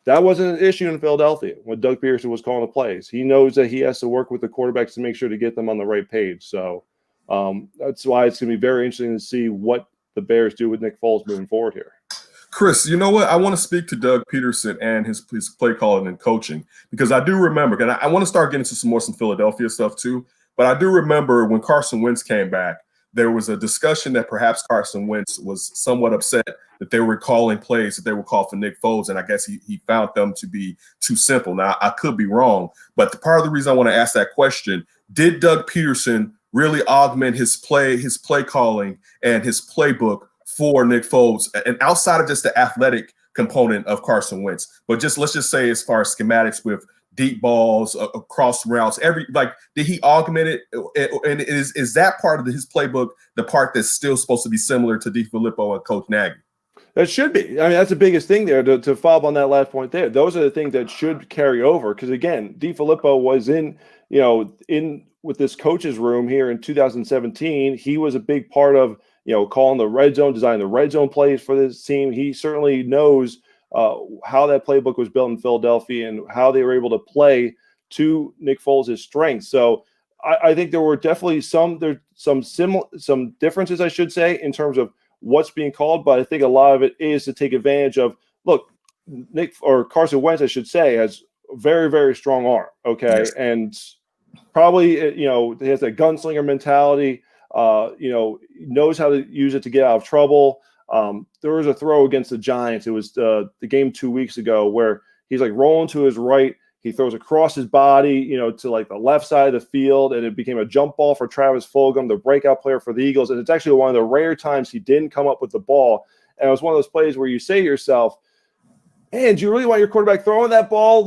That wasn't an issue in Philadelphia when Doug Peterson was calling the plays. He knows that he has to work with the quarterbacks to make sure to get them on the right page. So that's why it's going to be very interesting to see what the Bears do with Nick Foles moving forward here. Chris, you know what? I want to speak to Doug Peterson and his play calling and coaching, because I do remember, and I want to start getting into some Philadelphia stuff too, but I do remember when Carson Wentz came back, there was a discussion that perhaps Carson Wentz was somewhat upset that they were calling plays that they were called for Nick Foles, and I guess he found them to be too simple. Now, I could be wrong, but part of the reason I want to ask that question, did Doug Peterson really augment his play calling and his playbook for Nick Foles, and outside of just the athletic component of Carson Wentz, but let's just say as far as schematics with deep balls, cross routes, did he augment it? And is that part of his playbook the part that's still supposed to be similar to DiFilippo and Coach Nagy? That should be. I mean, that's the biggest thing there, to follow up on that last point there. Those are the things that should carry over, because again, DiFilippo was in with this coach's room here in 2017. He was a big part of calling the red zone, designing the red zone plays for this team. He certainly knows how that playbook was built in Philadelphia and how they were able to play to Nick Foles' strengths. So I think there were definitely some differences, I should say, in terms of what's being called. But I think a lot of it is to take advantage of, look, Carson Wentz, I should say, has a very, very strong arm. Okay. Yes. And probably, he has that gunslinger mentality. Knows how to use it to get out of trouble. There was a throw against the Giants. It was the game 2 weeks ago where he's like rolling to his right. He throws across his body, to like the left side of the field, and it became a jump ball for Travis Fulgham, the breakout player for the Eagles. And it's actually one of the rare times he didn't come up with the ball. And it was one of those plays where you say to yourself, man, do you really want your quarterback throwing that ball?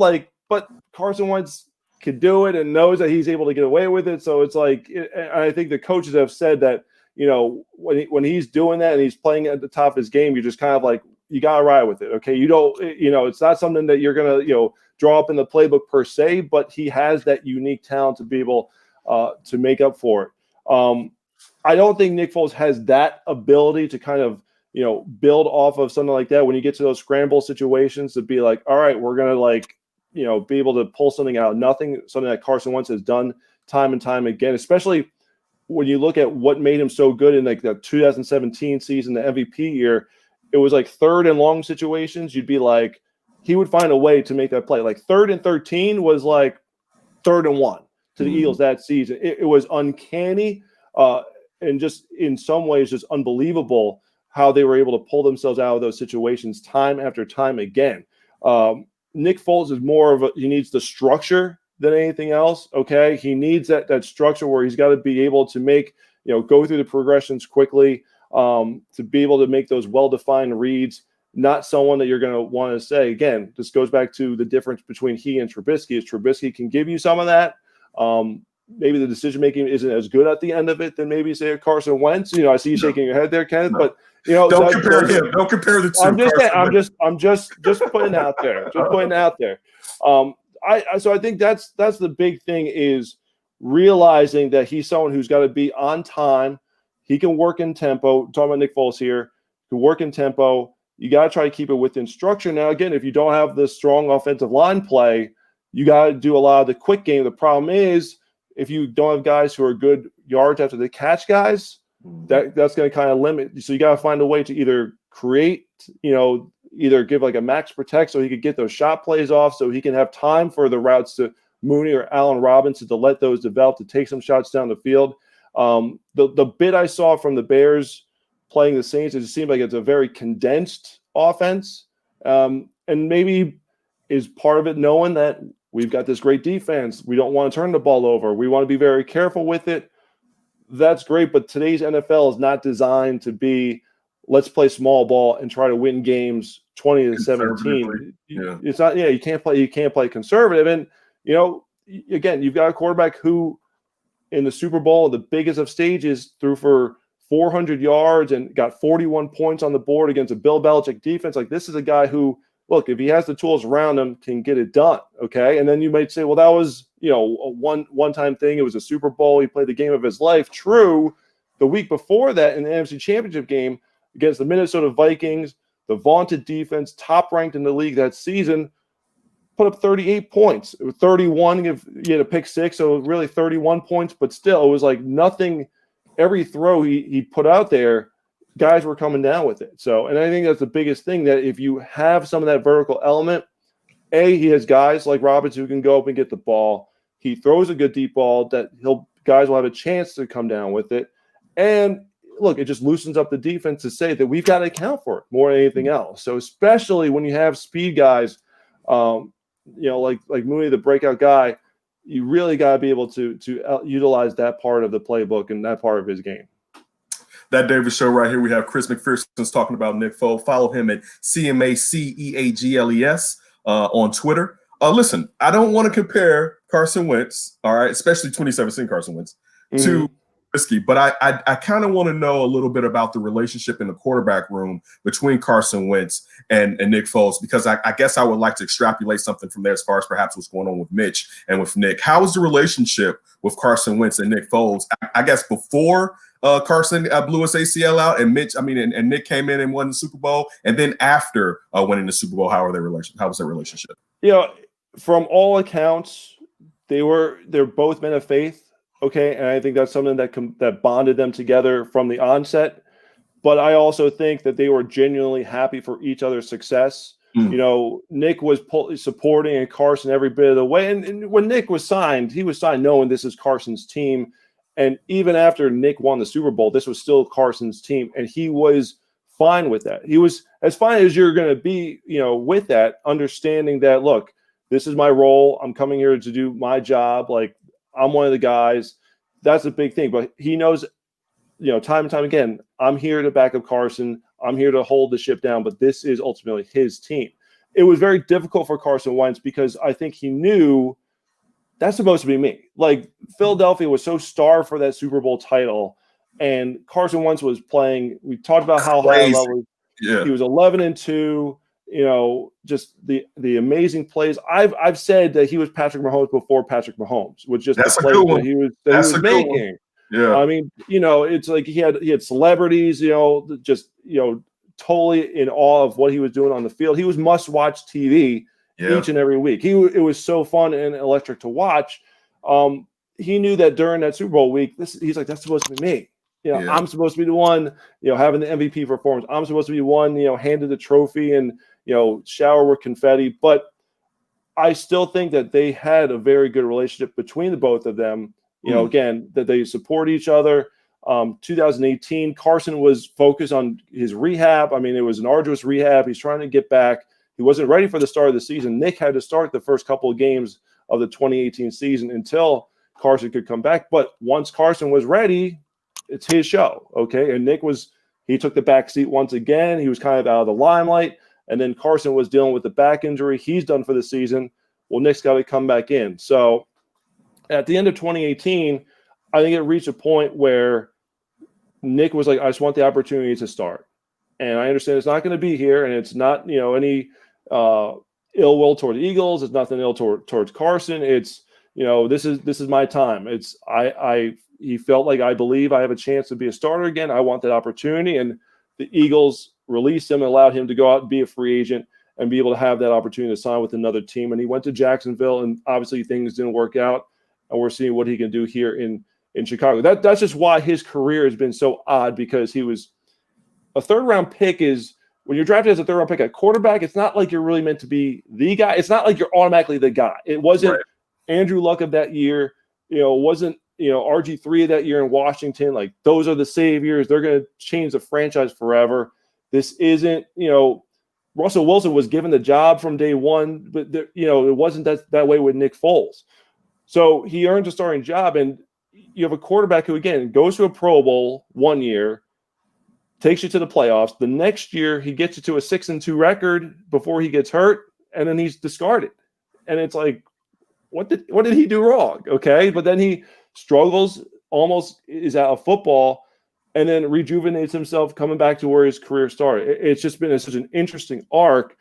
But Carson Wentz can do it and knows that he's able to get away with it. So it's like, and I think the coaches have said that, when he's doing that and he's playing at the top of his game, you're just kind of like, you got to ride with it. Okay. You don't, it's not something that you're going to, draw up in the playbook per se, but he has that unique talent to be able to make up for it. I don't think Nick Foles has that ability to kind of, build off of something like that when you get to those scramble situations to be like, all right, we're going to be able to pull something out of nothing, something that Carson Wentz has done time and time again, especially when you look at what made him so good in like the 2017 season, the MVP year. It was like 3rd and long situations. You'd be like, he would find a way to make that play. Like 3rd and 13 was like 3rd and 1 to the Eagles that season. It was uncanny and just in some ways just unbelievable how they were able to pull themselves out of those situations time after time again. Nick Foles is more of he needs the structure than anything else. Okay. He needs that structure where he's got to be able to make, go through the progressions quickly, to be able to make those well-defined reads, not someone that you're going to want to say, again, this goes back to the difference between he and Trubisky is Trubisky can give you some of that. Maybe the decision-making isn't as good at the end of it than maybe say a Carson Wentz. I see you shaking your head there, Kenneth, but don't compare him. Don't compare the two. I'm just putting it out there. Just putting it out there. So I think that's the big thing is realizing that he's someone who's got to be on time. He can work in tempo. I'm talking about Nick Foles here. Can work in tempo. You got to try to keep it within structure. Now, again, if you don't have the strong offensive line play, you got to do a lot of the quick game. The problem is if you don't have guys who are good yards after the catch guys, that's going to kind of limit. So you got to find a way to either create, either give like a max protect so he could get those shot plays off so he can have time for the routes to Mooney or Allen Robinson to let those develop, to take some shots down the field. The bit I saw from the Bears playing the Saints, it seemed like it's a very condensed offense. And maybe is part of it knowing that we've got this great defense. We don't want to turn the ball over. We want to be very careful with it. That's great, but today's NFL is not designed to be let's play small ball and try to win games 20-17. Yeah. It's not. Yeah, you can't play conservative. And again, you've got a quarterback who, in the Super Bowl, the biggest of stages, threw for 400 yards and got 41 points on the board against a Bill Belichick defense. Like, this is a guy who, look, if he has the tools around him, can get it done. Okay. And then you might say, well, that was, a one-time thing. It was a Super Bowl. He played the game of his life. True. The week before that in the NFC Championship game against the Minnesota Vikings, the vaunted defense, top ranked in the league that season, put up 38 points. It was 31 if you had a pick six, so really 31 points, but still it was like nothing. Every throw he put out there, guys were coming down with it. So, and I think that's the biggest thing, that if you have some of that vertical element, he has guys like Robinson who can go up and get the ball. He throws a good deep ball that guys will have a chance to come down with it. And look, it just loosens up the defense to say that we've got to account for it more than anything else. So especially when you have speed guys, like Mooney, the breakout guy, you really got to be able to utilize that part of the playbook and that part of his game. That Davis Show right here, we have Chris McPherson talking about Nick Foles. Follow him at CMACEAGLES on Twitter. Listen, I don't want to compare Carson Wentz, all right, especially 2017 Carson Wentz, to Trubisky, but I kind of want to know a little bit about the relationship in the quarterback room between Carson Wentz and Nick Foles, because I guess I would like to extrapolate something from there as far as perhaps what's going on with Mitch and with Nick. How is the relationship with Carson Wentz and Nick Foles? I guess before Carson blew his ACL out and and Nick came in and won the Super Bowl, and then after winning the Super Bowl, how was their relationship? From all accounts, they're both men of faith. Okay, and I think that's something that bonded them together from the onset. But I also think that they were genuinely happy for each other's success. Nick was supporting and Carson every bit of the way. And when Nick was signed, he was signed knowing this is Carson's team. And even after Nick won the Super Bowl, this was still Carson's team, and he was fine with that. He was as fine as you're going to be, with that, understanding that, look, this is my role. I'm coming here to do my job. Like, I'm one of the guys. That's a big thing. But he knows, time and time again, I'm here to back up Carson. I'm here to hold the ship down, but this is ultimately his team. It was very difficult for Carson Wentz because I think he knew that's supposed to be me. Like, Philadelphia was so starved for that Super Bowl title, and Carson Wentz was playing. We talked about how high level. Yeah. He was 11-2. You know, just the amazing plays. I've said that he was Patrick Mahomes before Patrick Mahomes, with just the plays that he was making. Yeah. I mean, you know, it's like he had celebrities, you know, just, you know, totally in awe of what he was doing on the field. He was must-watch TV each and every week. It was so fun and electric to watch. He knew that during that Super Bowl week, he's like, that's supposed to be me. You know, I'm supposed to be the one, you know, having the MVP performance. I'm supposed to be the one, you know, handed the trophy and, you know, shower with confetti. But I still think that they had a very good relationship between the both of them. You know, again, that they support each other. 2018, Carson was focused on his rehab. I mean, it was an arduous rehab. He's trying to get back. He wasn't ready for the start of the season. Nick had to start the first couple of games of the 2018 season until Carson could come back. But once Carson was ready, it's his show, okay? And he took the back seat once again. He was kind of out of the limelight. And then Carson was dealing with the back injury. He's done for the season. Well, Nick's got to come back in. So at the end of 2018, I think it reached a point where Nick was like, I just want the opportunity to start. And I understand it's not going to be here, and it's not, you know, any ill will toward the Eagles. It's nothing ill towards Carson. It's, you know, this is my time. It's he felt like, I believe I have a chance to be a starter again. I want that opportunity. And the Eagles released him and allowed him to go out and be a free agent and be able to have that opportunity to sign with another team. And he went to Jacksonville, and obviously things didn't work out. And we're seeing what he can do here in Chicago. That's just why his career has been so odd, because he was a third-round pick. Is when you're drafted as a third-round pick at quarterback, it's not like you're really meant to be the guy. It's not like you're automatically the guy. It wasn't Andrew Luck of that year. You know, it wasn't, you know, RG3 of that year in Washington. Like, those are the saviors. They're going to change the franchise forever. This isn't, you know, Russell Wilson was given the job from day one, but you know, it wasn't that way with Nick Foles. So he earns a starting job, and you have a quarterback who, again, goes to a Pro Bowl one year, takes you to the playoffs. The next year, he gets you to a 6-2 record before he gets hurt, and then he's discarded. And it's like, what did he do wrong? Okay, but then he struggles, almost is out of football, and then rejuvenates himself, coming back to where his career started. It's just been such an interesting arc.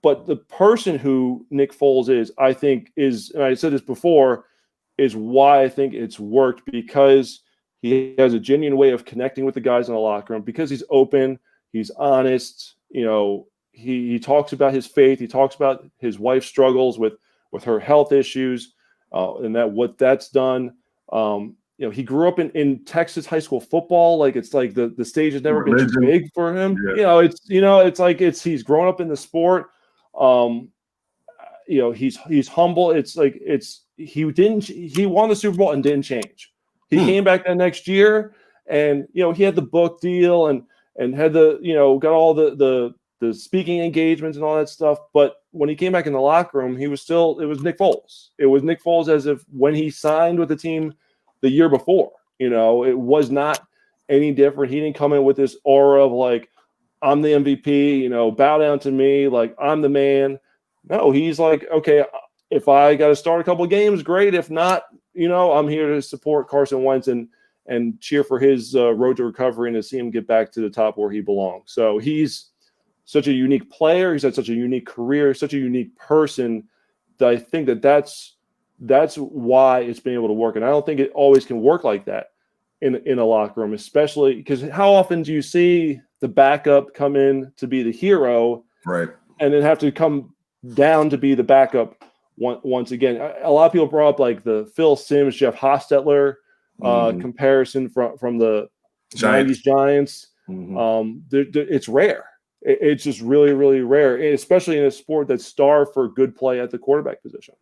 But the person who Nick Foles is, I think, is, and I said this before, is why I think it's worked, because he has a genuine way of connecting with the guys in the locker room, because he's open, he's honest. You know, he talks about his faith. He talks about his wife's struggles with her health issues, and what that's done. You know, he grew up in Texas high school football. Like, it's like the stage has never been too big for him. Yeah. It's like he's grown up in the sport. You know, he's humble. It's like he won the Super Bowl and didn't change. He came back that next year, and, you know, he had the book deal and had the, you know, got all the speaking engagements and all that stuff. But when he came back in the locker room, it was Nick Foles. It was Nick Foles as if when he signed with the team the year before. You know, it was not any different. He didn't come in with this aura of like, I'm the MVP, you know, bow down to me, like I'm the man. No, he's like, okay, if I got to start a couple of games, great. If not, you know, I'm here to support Carson Wentz and cheer for his road to recovery and to see him get back to the top where he belongs. So he's such a unique player. He's had such a unique career, such a unique person, that I think that's why it's been able to work. And I don't think it always can work like that in a locker room, especially because how often do you see the backup come in to be the hero, right, and then have to come down to be the backup once again? A lot of people brought up like the Phil Simms, Jeff Hostetler comparison from the Giants. 90s Giants. It's rare. It's just really, really rare, especially in a sport that's starved for good play at the quarterback position.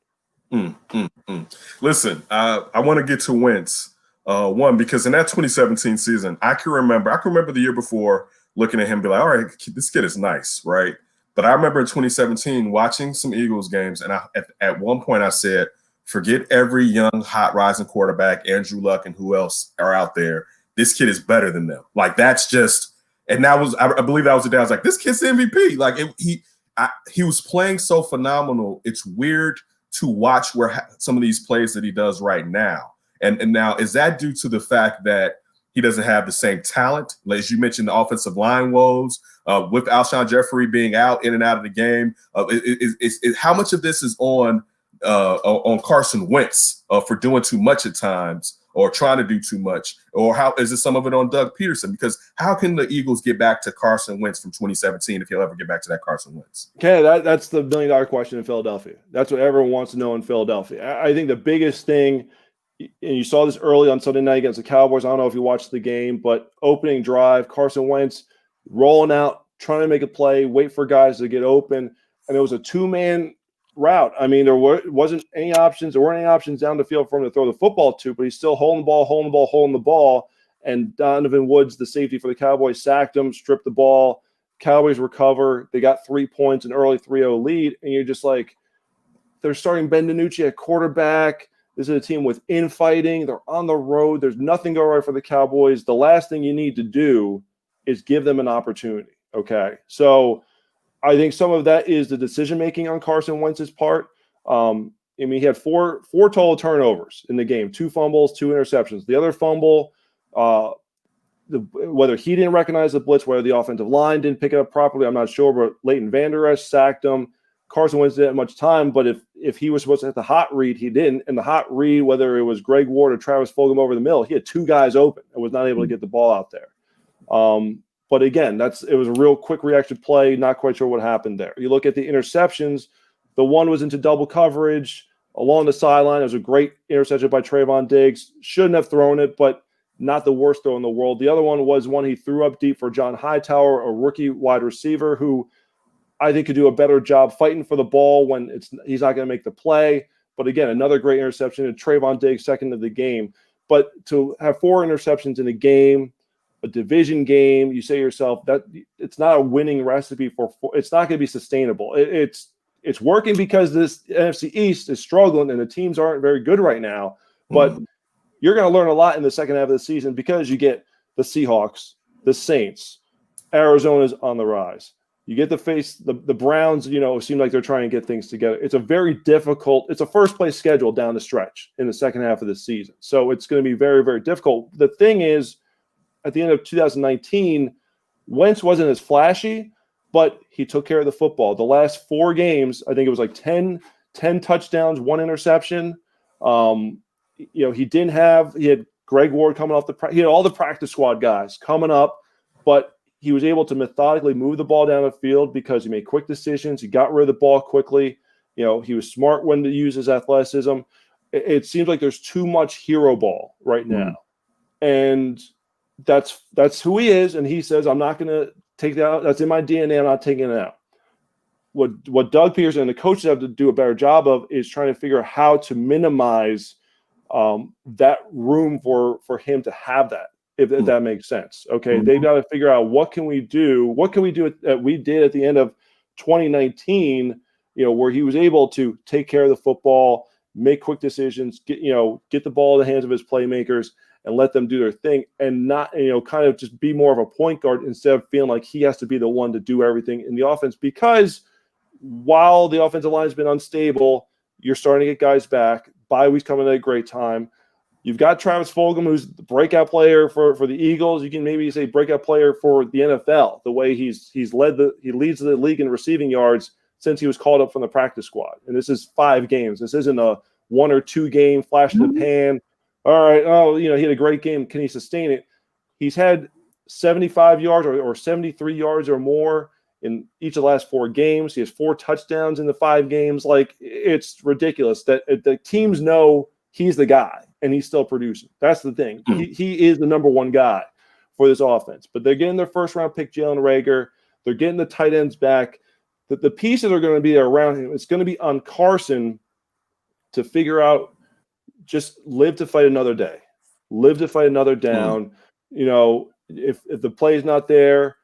Listen, I want to get to Wentz. One, because in that 2017 season, I can remember the year before looking at him and be like, all right, this kid is nice, right? But I remember in 2017 watching some Eagles games, and at one point I said, forget every young, hot, rising quarterback, Andrew Luck and who else are out there. This kid is better than them. Like, that's just – and that was – I believe that was the day I was like, this kid's the MVP. Like, he was playing so phenomenal. It's weird to watch some of these plays that he does right now. And now, is that due to the fact that He doesn't have the same talent. As you mentioned, the offensive line woes with Alshon Jeffrey being out in and out of the game. How much of this is on Carson Wentz for doing too much at times or trying to do too much? Or how is it some of it on Doug Peterson? Because how can the Eagles get back to Carson Wentz from 2017 if he'll ever get back to that Carson Wentz? Okay, that's the million-dollar question in Philadelphia. That's what everyone wants to know in Philadelphia. I think the biggest thing, and you saw this early on Sunday night against the Cowboys. I don't know if you watched the game, but opening drive, Carson Wentz rolling out, trying to make a play, wait for guys to get open, and it was a two-man route. I mean, there weren't any options down the field for him to throw the football to, but he's still holding the ball, and Donovan Woods, the safety for the Cowboys, sacked him, stripped the ball. Cowboys recover. They got 3 points, an early 3-0 lead, and you're just like, they're starting Ben DiNucci at quarterback. This is a team with infighting. They're on the road. There's nothing going right for the Cowboys. The last thing you need to do is give them an opportunity, okay? So I think some of that is the decision-making on Carson Wentz's part. I mean, he had four total turnovers in the game, 2 fumbles, 2 interceptions. The other fumble, whether he didn't recognize the blitz, whether the offensive line didn't pick it up properly, I'm not sure, but Leighton Vander Esch sacked him. Carson Wentz didn't have much time, but if he was supposed to hit the hot read, he didn't. And the hot read, whether it was Greg Ward or Travis Fulgham over the middle, he had 2 guys open and was not able to get the ball out there. But again, it was a real quick reaction play. Not quite sure what happened there. You look at the interceptions. The one was into double coverage along the sideline. It was a great interception by Trayvon Diggs. Shouldn't have thrown it, but not the worst throw in the world. The other one was one he threw up deep for John Hightower, a rookie wide receiver who I think could do a better job fighting for the ball when he's not going to make the play. But again, another great interception, and Trayvon Diggs second of the game. But to have 4 interceptions in a game, a division game, you say to yourself that it's not a winning recipe it's not going to be sustainable. It's working because this NFC East is struggling and the teams aren't very good right now. But you're going to learn a lot in the second half of the season because you get the Seahawks, the Saints, Arizona's on the rise. You get to face the Browns, seem like they're trying to get things together. It's a very difficult – it's a first-place schedule down the stretch in the second half of the season. So it's going to be very, very difficult. The thing is, at the end of 2019, Wentz wasn't as flashy, but he took care of the football. The last 4 games, I think it was like 10 touchdowns, 1 interception. He had Greg Ward coming off he had all the practice squad guys coming up, but he was able to methodically move the ball down the field because he made quick decisions. He got rid of the ball quickly. He was smart when to use his athleticism. It seems like there's too much hero ball right now. And that's who he is. And he says, I'm not going to take that out. That's in my DNA. I'm not taking it out. What Doug Peterson and the coaches have to do a better job of is trying to figure out how to minimize that room for him to have that. If that makes sense. Okay. They've got to figure out what can we do that we did at the end of 2019, where he was able to take care of the football, make quick decisions, get the ball in the hands of his playmakers and let them do their thing and not, kind of just be more of a point guard instead of feeling like he has to be the one to do everything in the offense. Because while the offensive line has been unstable, you're starting to get guys back. Bye week's coming at a great time. You've got Travis Fulgham, who's the breakout player for the Eagles. You can maybe say breakout player for the NFL, the way he leads the league in receiving yards since he was called up from the practice squad. And this is 5 games. This isn't a 1 or 2 game flash in the pan. All right, he had a great game. Can he sustain it? He's had 75 yards or 73 yards or more in each of the last 4 games. He has 4 touchdowns in the 5 games. Like, it's ridiculous that the teams know he's the guy. And he's still producing. That's the thing. He is the number 1 guy for this offense. But they're getting their first-round pick, Jalen Reagor. They're getting the tight ends back. The pieces are going to be around him. It's going to be on Carson to figure out, just live to fight another day. Live to fight another down. If the play is not there,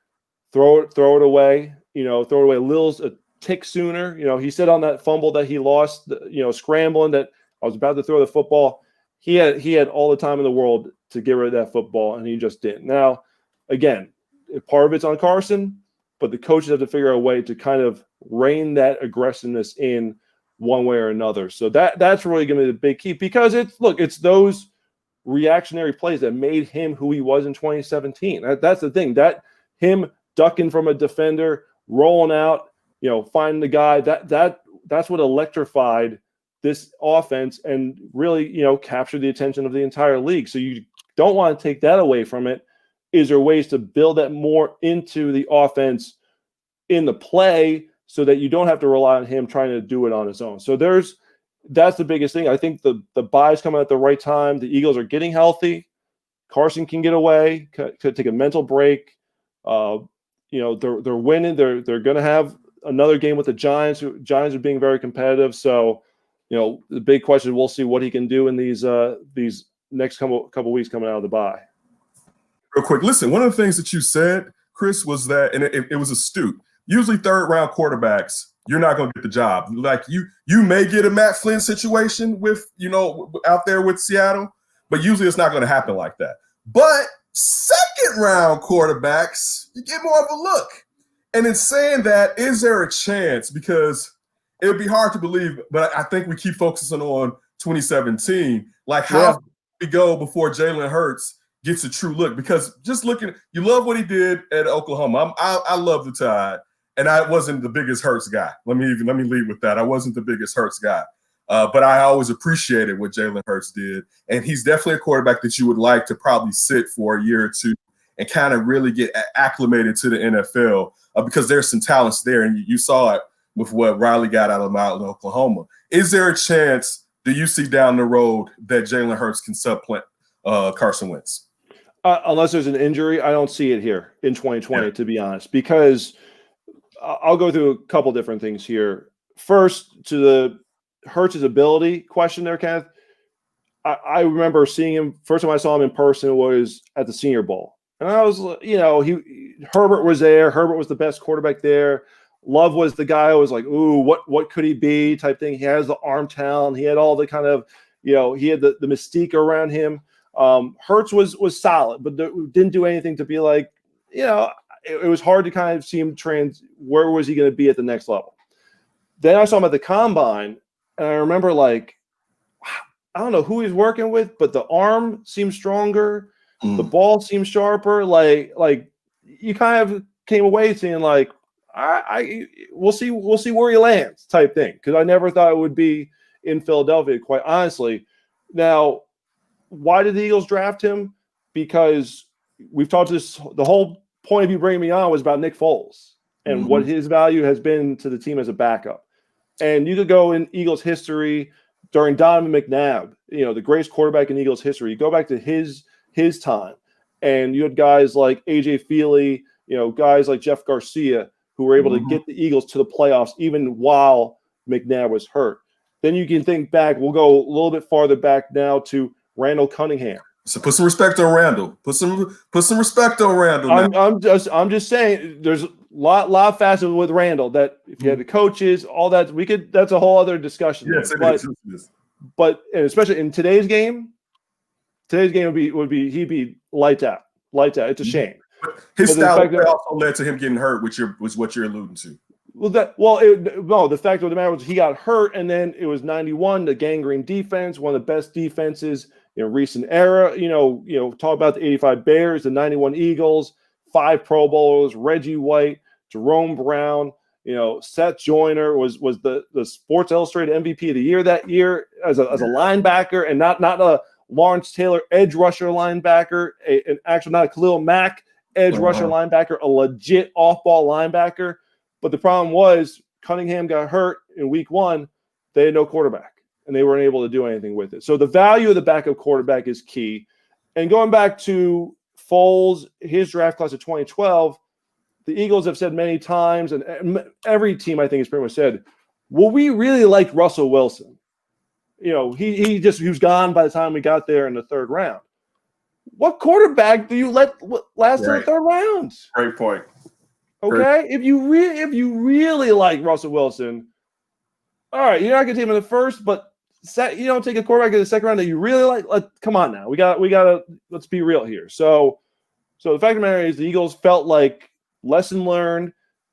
throw it away. Throw it away a tick sooner. He said on that fumble that he lost, scrambling, that I was about to throw the football. He had all the time in the world to get rid of that football, and he just didn't. Now, again, part of it's on Carson, but the coaches have to figure out a way to kind of rein that aggressiveness in one way or another. So that's really going to be the big key, because it's those reactionary plays that made him who he was in 2017. That's the thing. That him ducking from a defender, rolling out, finding the guy, that's what electrified this offense and really, captured the attention of the entire league. So you don't want to take that away from it. Is there ways to build that more into the offense in the play so that you don't have to rely on him trying to do it on his own? So that's the biggest thing. I think the bye's coming at the right time. The Eagles are getting healthy. Carson can get away, could take a mental break. They're winning. They're going to have another game with the Giants. Giants are being very competitive. So, the big question, we'll see what he can do in these next couple weeks coming out of the bye. Real quick, listen, one of the things that you said, Chris, was that, and it was astute. Usually third-round quarterbacks, you're not going to get the job. Like you may get a Matt Flynn situation with, out there with Seattle, but usually it's not going to happen like that. But second-round quarterbacks, you get more of a look. And in saying that, is there a chance? Because it would be hard to believe, but I think we keep focusing on 2017. Like, how do we go before Jalen Hurts gets a true look? Because just looking, you love what he did at Oklahoma. I love the Tide, and I wasn't the biggest Hurts guy. Let me lead with that. I wasn't the biggest Hurts guy, but I always appreciated what Jalen Hurts did, and he's definitely a quarterback that you would like to probably sit for a year or two and kind of really get acclimated to the NFL because there's some talents there, and you saw it with what Riley got out of Mountain, Oklahoma. Is there a chance, do you see down the road, that Jalen Hurts can supplant Carson Wentz? Unless there's an injury, I don't see it here in 2020, to be honest, because I'll go through a couple different things here. First, to the Hurts' ability question there, Kenneth, I remember seeing him, first time I saw him in person was at the Senior Bowl. And I was, Herbert was there. Herbert was the best quarterback there. Love was the guy who was like, ooh, what could he be type thing. He has the arm talent. He had all the kind of, he had the mystique around him. Hurts was solid, but didn't do anything to be like, it was hard to kind of see him where was he going to be at the next level. Then I saw him at the Combine, and I remember I don't know who he's working with, but the arm seemed stronger. The ball seemed sharper. Like you kind of came away saying like, we'll see where he lands type thing. Because I never thought it would be in Philadelphia, quite honestly. Now, why did the Eagles draft him? Because we've talked this. The whole point of you bringing me on was about Nick Foles and what his value has been to the team as a backup. And you could go in Eagles history during Donovan McNabb, the greatest quarterback in Eagles history. You go back to his time, and you had guys like AJ Feely, guys like Jeff Garcia, who were able to get the Eagles to the playoffs even while McNabb was hurt. Then you can think back. We'll go a little bit farther back now to Randall Cunningham. So put some respect on Randall. Put some respect on Randall. I'm just saying there's a lot facets with Randall that if you had the coaches, all that that's a whole other discussion. Yes, but and especially in today's game would be he'd be lights out. It's a shame. His style also led to him getting hurt, which was what you're alluding to. The fact of the matter was he got hurt, and then it was 91, the gangrene defense, one of the best defenses in recent era. Talk about the 85 Bears, the 91 Eagles, 5 Pro Bowlers, Reggie White, Jerome Brown. Seth Joyner was the Sports Illustrated MVP of the year that year as a linebacker, and not a Lawrence Taylor edge rusher linebacker, an actual not a Khalil Mack edge rusher linebacker, a legit off-ball linebacker. But the problem was Cunningham got hurt in week 1. They had no quarterback, and they weren't able to do anything with it. So the value of the backup quarterback is key. And going back to Foles, his draft class of 2012, the Eagles have said many times, and every team I think has pretty much said, well, we really liked Russell Wilson. He was gone by the time we got there in the 3rd round. What quarterback do you let last in the 3rd round? Great point. Okay, if you really like Russell Wilson, all right, you're not gonna take him in the 1st, but you don't take a quarterback in the 2nd round that you really like. Come on now, we gotta let's be real here. So the fact of the matter is, the Eagles felt like lesson learned.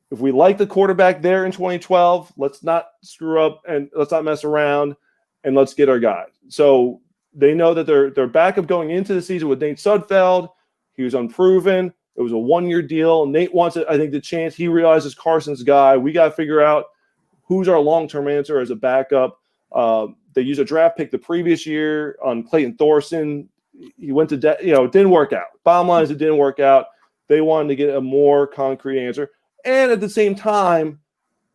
If we like the quarterback there in 2012, let's not screw up and let's not mess around, and let's get our guy. So They know that their backup going into the season with Nate Sudfeld, he was unproven. It was a 1-year deal. Nate wants it. I think the chance he realizes Carson's guy. We got to figure out who's our long-term answer as a backup. They used a draft pick the previous year on Clayton Thorson. He went to it didn't work out. Bottom line is it didn't work out. They wanted to get a more concrete answer. And at the same time,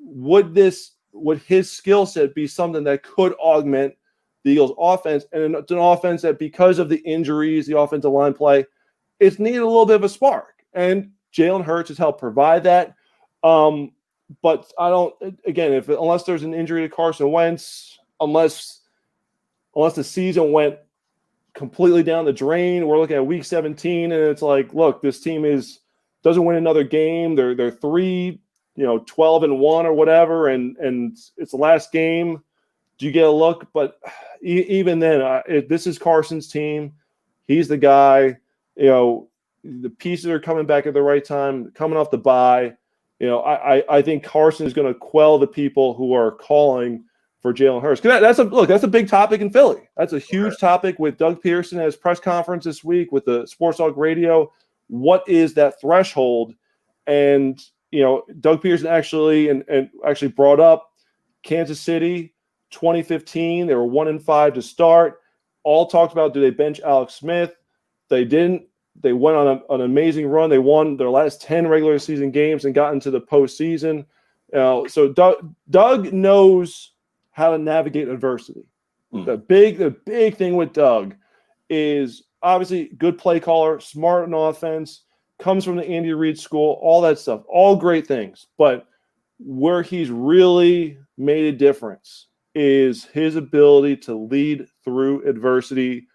would his skill set be something that could augment the Eagles' offense? And it's an offense that, because of the injuries, the offensive line play, it's needed a little bit of a spark. And Jalen Hurts has helped provide that. But I don't, again, unless there's an injury to Carson Wentz, unless the season went completely down the drain, we're looking at week 17, and it's like, look, this team doesn't win another game. They're 12-1 or whatever, and it's the last game. Do you get a look? But even then, this is Carson's team. He's the guy. The pieces are coming back at the right time, coming off the bye. I think Carson is going to quell the people who are calling for Jalen Hurts. That's a big topic in Philly. That's a huge topic with Doug Pearson at his press conference this week with the Sports Talk Radio. What is that threshold? And Doug Pearson actually brought up Kansas City 2015. They were 1-5 to start. All talked about, do they bench Alex Smith? They didn't. They went on an amazing run. They won their last 10 regular season games and got into the postseason. So Doug knows how to navigate adversity. The big thing with Doug is obviously good play caller, smart on offense, comes from the Andy Reid school, all that stuff, all great things. But where he's really made a difference is his ability to lead through adversity.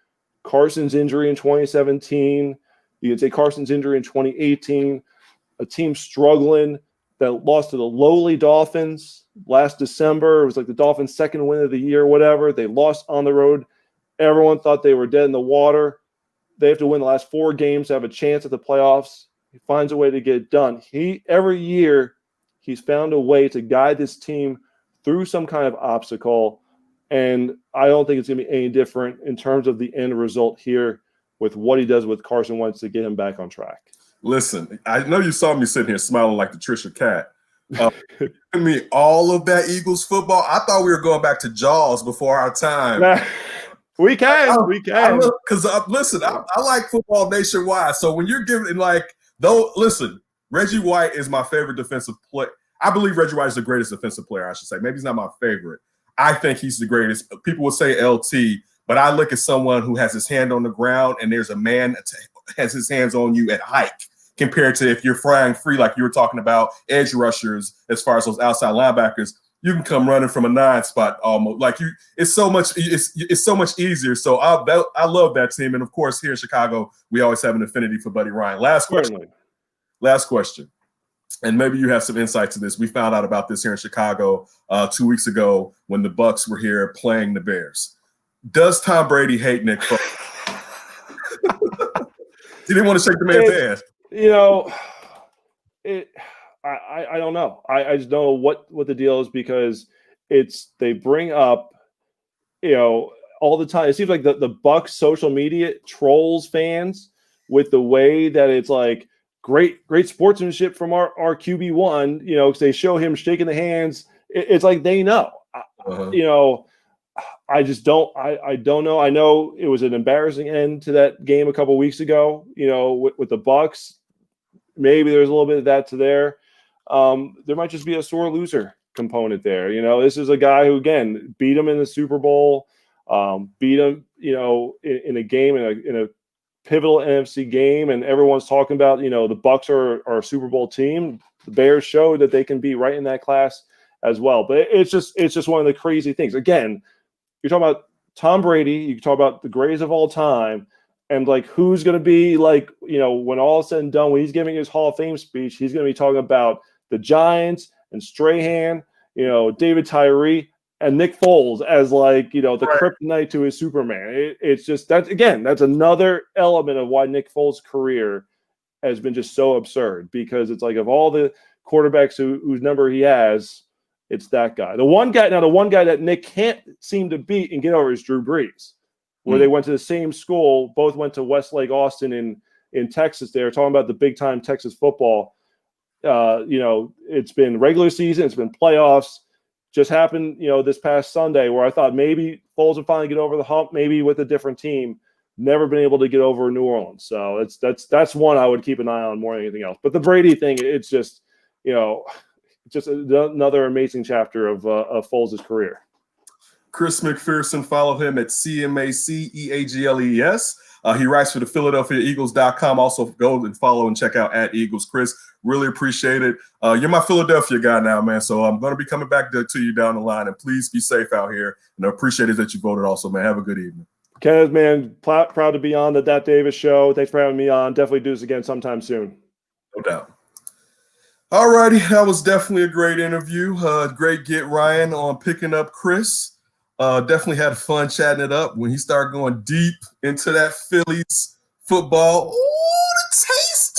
Carson's injury in 2017, you could say Carson's injury in 2018, a team struggling that lost to the lowly Dolphins last December. It was like the Dolphins' second win of the year, whatever. They lost on the road. Everyone thought they were dead in the water. They have to win the last 4 games to have a chance at the playoffs. He finds a way to get it done. Every year, he's found a way to guide this team through some kind of obstacle. And I don't think it's going to be any different in terms of the end result here with what he does with Carson Wentz to get him back on track. Listen, I know you saw me sitting here smiling like the Trisha Cat. I mean, all of that Eagles football, I thought we were going back to Jaws before our time. We can. Because listen, I like football nationwide. So when you're giving listen, Reggie White is my favorite defensive player. I believe Reggie White is the greatest defensive player, I should say. Maybe he's not my favorite. I think he's the greatest. People would say LT, but I look at someone who has his hand on the ground and there's a man that has his hands on you at hike compared to if you're flying free, like you were talking about, edge rushers, as far as those outside linebackers. You can come running from a 9 spot almost. It's so much easier. So I love that team. And of course, here in Chicago, we always have an affinity for Buddy Ryan. Last question. And maybe you have some insight to this. We found out about this here in Chicago 2 weeks ago when the Bucs were here playing the Bears. Does Tom Brady hate Nick Foles? He didn't want to shake the man's hand. I don't know. I just don't know what the deal is, because they bring up, all the time. It seems like the Bucs social media trolls fans with the way that it's like great sportsmanship from our QB1, because they show him shaking the hands. It's like they know. I just don't. I don't know. I know it was an embarrassing end to that game a couple of weeks ago. With the Bucs, maybe there's a little bit of that to there. There might just be a sore loser component there. This is a guy who, again, beat him in the Super Bowl, beat him, in a game, in a pivotal NFC game, and everyone's talking about, the Bucs are a Super Bowl team. The Bears showed that they can be right in that class as well. But it's just one of the crazy things. Again, you're talking about Tom Brady, you can talk about the greatest of all time, and who's going to be when all is said and done, when he's giving his Hall of Fame speech, he's going to be talking about the Giants and Strahan, David Tyree and Nick Foles as the kryptonite to his Superman. It's just that's another element of why Nick Foles' career has been just so absurd, because it's of all the quarterbacks whose number he has, it's that guy. The one guy that Nick can't seem to beat and get over is Drew Brees. where they went to the same school, both went to Westlake Austin in Texas. They were talking about the big time Texas football. It's been regular season, it's been playoffs. Just happened, this past Sunday where I thought maybe Foles would finally get over the hump, maybe with a different team. Never been able to get over New Orleans. So that's one I would keep an eye on more than anything else. But the Brady thing, it's just, just another amazing chapter of Foles' career. Chris McPherson, follow him at CMACEAGLES. He writes for the PhiladelphiaEagles.com. Also, go and follow and check out @Eagles. Chris, really appreciate it. You're my Philadelphia guy now, man. So I'm going to be coming back to you down the line. And please be safe out here. And I appreciate it that you voted also, man. Have a good evening. Kenneth, man, proud to be on the Dat Davis show. Thanks for having me on. Definitely do this again sometime soon. No doubt. All righty. That was definitely a great interview. Great get Ryan on picking up Chris. Definitely had fun chatting it up when he started going deep into that Phillies football. Ooh, the taste.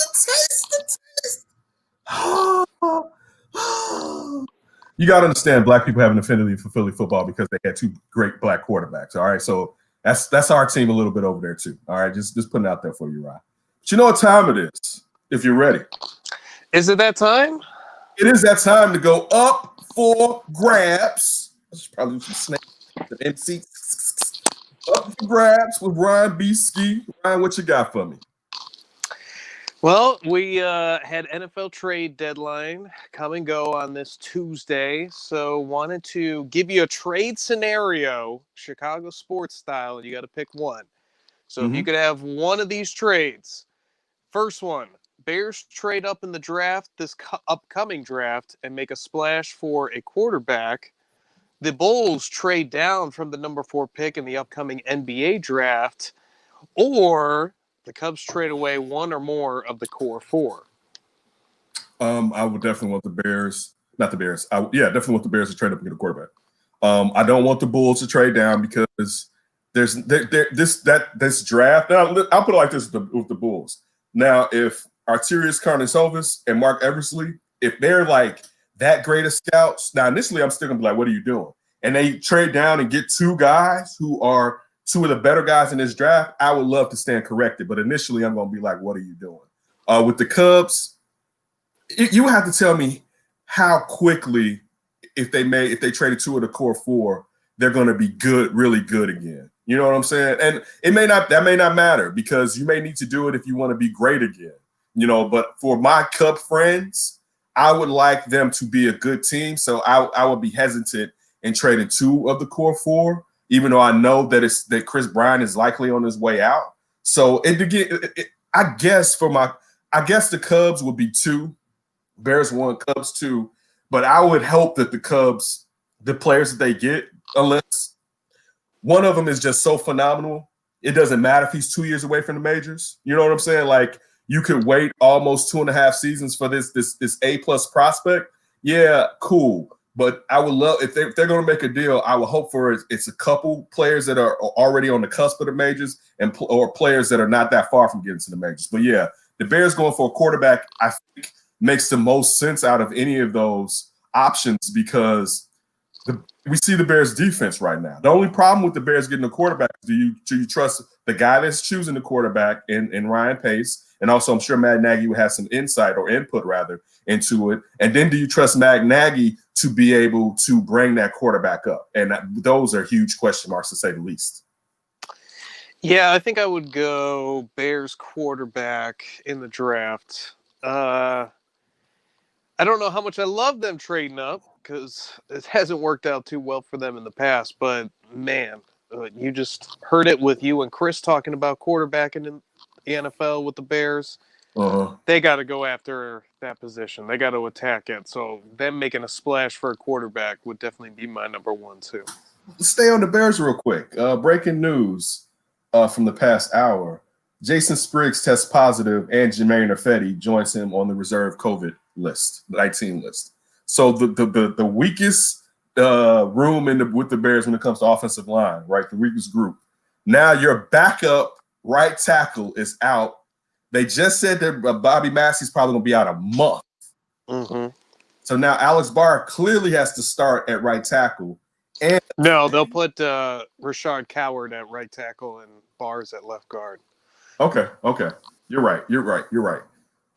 You got to understand, black people have an affinity for Philly football because they had two great black quarterbacks. All right, so that's our team a little bit over there too. All right, just putting it out there for you, Ryan. But you know what time it is, if you're ready. Is it that time? It is that time to go up for grabs. I should probably do some snakes. The MC up for grabs with Ryan B. Ski. Ryan, what you got for me? Well, we had NFL trade deadline come and go on this Tuesday, so wanted to give you a trade scenario, Chicago sports style, and you got to pick one. So if you could have one of these trades, first one, Bears trade up in the draft, this upcoming draft, and make a splash for a quarterback. The Bulls trade down from the number 4 pick in the upcoming NBA draft, or the Cubs trade away one or more of the core 4. I would definitely want the Bears, not the Bears. Definitely want the Bears to trade up and get a quarterback. I don't want the Bulls to trade down because this draft. Now, I'll put it like this with the Bulls. Now, if Arturius Karnisovas and Mark Eversley, if they're like that great of scouts, now initially I'm still gonna be like, what are you doing? And they trade down and get 2 guys who are 2 of the better guys in this draft, I would love to stand corrected. But initially I'm gonna be like, what are you doing? With the Cubs, you have to tell me how quickly, if they traded 2 of the core 4, they're gonna be good, really good again. You know what I'm saying? And that may not matter because you may need to do it if you want to be great again. But for my Cub friends, I would like them to be a good team. So I would be hesitant in trading 2 of the core 4, even though I know that Chris Bryant is likely on his way out. So I guess the Cubs would be 2, Bears 1, Cubs 2. But I would hope that the Cubs, the players that they get, unless one of them is just so phenomenal, it doesn't matter if he's 2 years away from the majors. You know what I'm saying? Like, you could wait almost 2.5 seasons for this A+ prospect. Yeah, cool. But I would love if they're going to make a deal. I would hope for it's a couple players that are already on the cusp of the majors or players that are not that far from getting to the majors. But yeah, the Bears going for a quarterback, I think, makes the most sense out of any of those options because we see the Bears defense right now. The only problem with the Bears getting a quarterback is do you trust the guy that's choosing the quarterback in Ryan Pace? And also, I'm sure Matt Nagy would have some insight or input, rather, into it. And then do you trust Matt Nagy to be able to bring that quarterback up? And those are huge question marks, to say the least. Yeah, I think I would go Bears quarterback in the draft. I don't know how much I love them trading up because it hasn't worked out too well for them in the past. But, man, you just heard it with you and Chris talking about quarterbacking in the NFL with the Bears. They got to go after that position. They got to attack it. So them making a splash for a quarterback would definitely be my number 1 too. Stay on the Bears real quick. Breaking news from the past hour. Jason Spriggs tests positive and Jermaine Ifedi joins him on the reserve COVID list, 19 list. So the weakest room with the Bears when it comes to offensive line, right? The weakest group. Now your backup right tackle is out. They just said that Bobby Massey's probably going to be out a month. So now Alex Barr clearly has to start at right tackle. And No, they'll put Rashard Coward at right tackle and Bars at left guard. okay. You're right.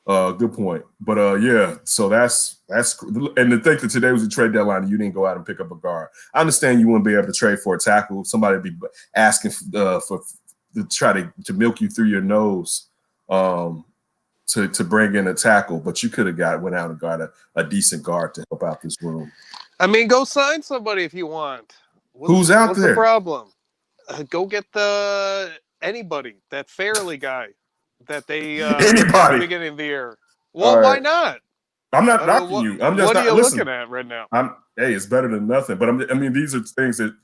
Good point. But yeah, so that's and to think that today was a trade deadline and you didn't go out and pick up a guard. I understand you wouldn't be able to trade for a tackle. Somebody would be asking for to try to milk you through your nose to bring in a tackle, but you could have went out and got a decent guard to help out this room. I mean, go sign somebody if you want. Who's out what's there? The problem? Go get anybody. That Fairley guy that they Anybody at the beginning of the year. Well, right. Why not? I'm not knocking you. I'm just what are you listen, looking at right now? Hey, it's better than nothing. But I mean, these are things that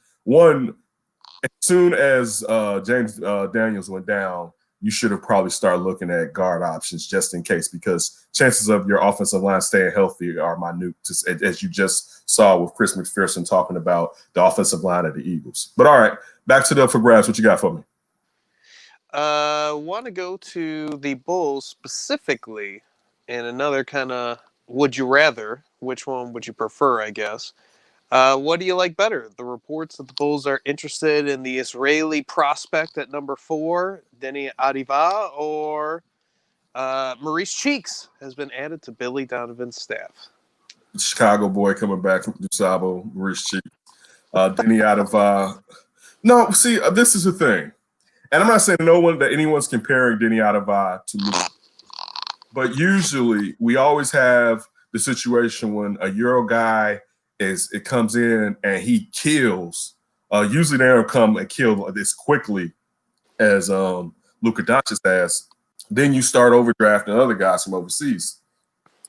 as soon as James Daniels went down, you should have probably started looking at guard options just in case, because chances of your offensive line staying healthy are minute, as you just saw with Chris McPherson talking about the offensive line of the Eagles. But all right, back to the up for grabs. What you got for me? Want to go to the Bulls specifically, and another kind of would you rather? Which one would you prefer, I guess? What do you like better? The reports that the Bulls are interested in the Israeli prospect at number 4, Deni Avidja, or Maurice Cheeks has been added to Billy Donovan's staff. Chicago boy coming back from DuSable, Maurice Cheeks. Deni Avidja. No, see, this is the thing. And I'm not saying that anyone's comparing Deni Avidja to me. But usually we always have the situation when a Euro guy it comes in and he kills. Usually they don't come and kill as quickly as Luka Doncic has. Then you start overdrafting other guys from overseas.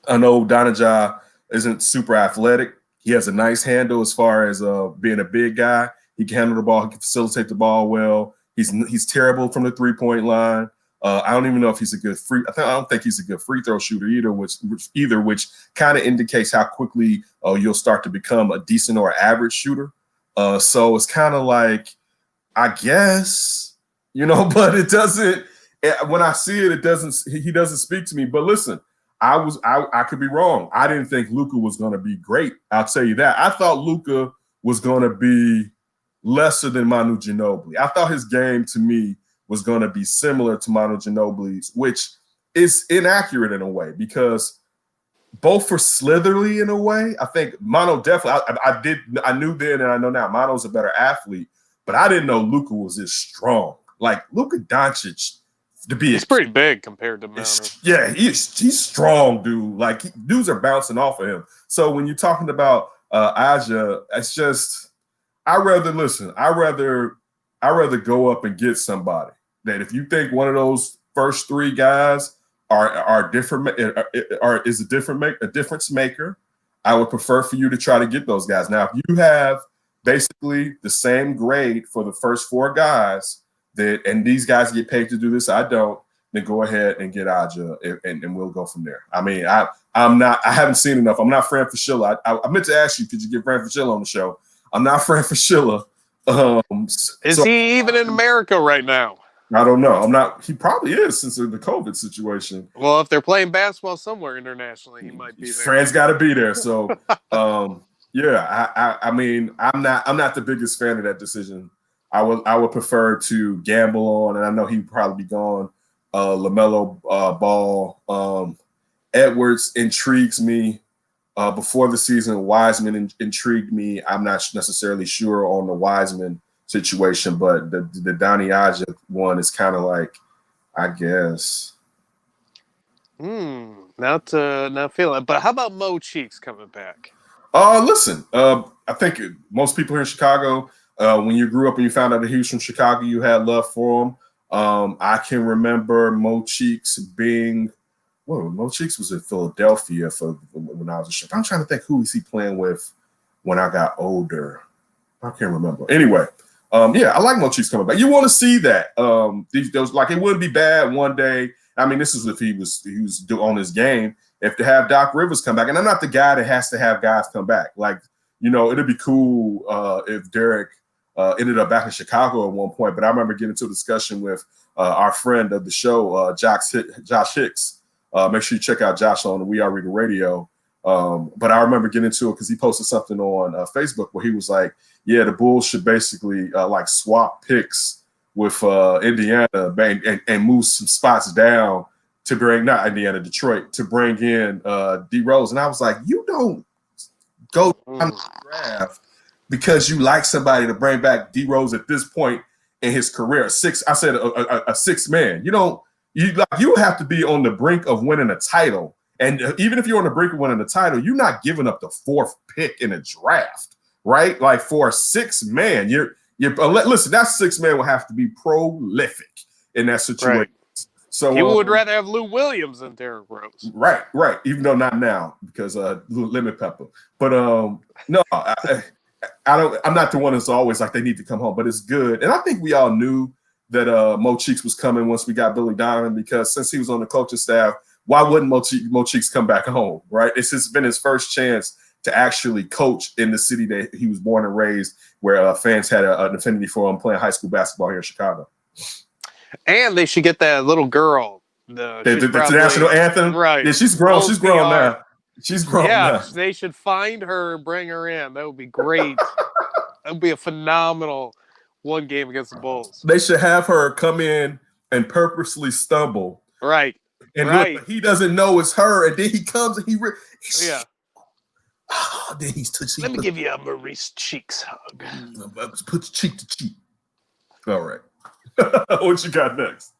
I know Donija isn't super athletic. He has a nice handle as far as being a big guy. He can handle the ball. He can facilitate the ball well. He's terrible from the 3-point line. I don't even know if he's a good I don't think he's a good free throw shooter either, which kind of indicates how quickly you'll start to become a decent or average shooter. So it's kind of like, I guess, but it doesn't. When I see it, he doesn't speak to me. But listen, I could be wrong. I didn't think Luka was going to be great. I'll tell you that. I thought Luka was going to be lesser than Manu Ginobili. I thought his game to me was going to be similar to Manu Ginobili's, which is inaccurate in a way because both for Slitherly in a way. I think Manu definitely. I knew then and I know now Manu's a better athlete, but I didn't know Luka was this strong. Like Luka Doncic to be. He's pretty big compared to Manu. Yeah, he's strong, dude. Like dudes are bouncing off of him. So when you're talking about Aja, it's just. I'd rather go up and get somebody that if you think one of those first 3 guys are different or is a difference maker, I would prefer for you to try to get those guys. Now, if you have basically the same grade for the first 4 guys and these guys get paid to do this, I don't, then go ahead and get Aja and we'll go from there. I mean, I haven't seen enough. I'm not Fran Fraschilla. I meant to ask you, could you get Fran Fraschilla on the show? I'm not Fran Fraschilla. Is he even in America right now? I don't know. I'm not. He probably is since of the COVID situation. Well, if they're playing basketball somewhere internationally, he might be there. Fran's got to be there. So, yeah. I mean, I'm not the biggest fan of that decision. I would prefer to gamble on, and I know he'd probably be gone. LaMelo Ball, Edwards intrigues me. Before the season, Wiseman intrigued me. I'm not necessarily sure on the Wiseman situation, but the Deni Avidja one is kind of like, I guess. Not feeling it. But how about Mo Cheeks coming back? Listen, I think most people here in Chicago, when you grew up and you found out that he was from Chicago, you had love for him. I can remember Mo Cheeks being. Well, Mo Cheeks was in Philadelphia for when I was a shit. I'm trying to think who was he playing with when I got older. I can't remember. Anyway, yeah, I like Mo Cheeks coming back. You want to see that. Those like it wouldn't be bad one day. I mean, this is if he was on his game. If to have Doc Rivers come back, and I'm not the guy that has to have guys come back. Like, it'd be cool if Derek ended up back in Chicago at one point. But I remember getting into a discussion with our friend of the show, Josh Hicks. Make sure you check out Josh on the We Are Reading Radio. But I remember getting into it because he posted something on Facebook where he was like, yeah, the Bulls should basically like swap picks with Indiana and move some spots down to bring, not Indiana, Detroit, to bring in D Rose. And I was like, you don't go down the draft because you like somebody to bring back D Rose at this point in his career. A sixth man. You have to be on the brink of winning a title. And even if you're on the brink of winning a title, you're not giving up the fourth pick in a draft, right? Like for a sixth man, listen, that sixth man will have to be prolific in that situation. Right. So he would rather have Lou Williams than Derrick Rose. Right. Even though not now because Lemon Pepper. But no, I'm not the one that's always like they need to come home, but it's good. And I think we all knew that Mo Cheeks was coming once we got Billy Donovan, because since he was on the coaching staff, why wouldn't Mo Cheeks come back home, right? It's just been his first chance to actually coach in the city that he was born and raised, where fans had an affinity for him playing high school basketball here in Chicago. And they should get that little girl. The national anthem? Right. Yeah, she's grown. She's grown now. She's grown now. Yeah, they should find her and bring her in. That would be great. That would be a phenomenal one game against the Bulls. They should have her come in and purposely stumble. Right. And right. Look, he doesn't know it's her, and then he comes and yeah. Oh, then Let me give you a Maurice Cheeks hug. Put cheek to cheek. All right. What you got next?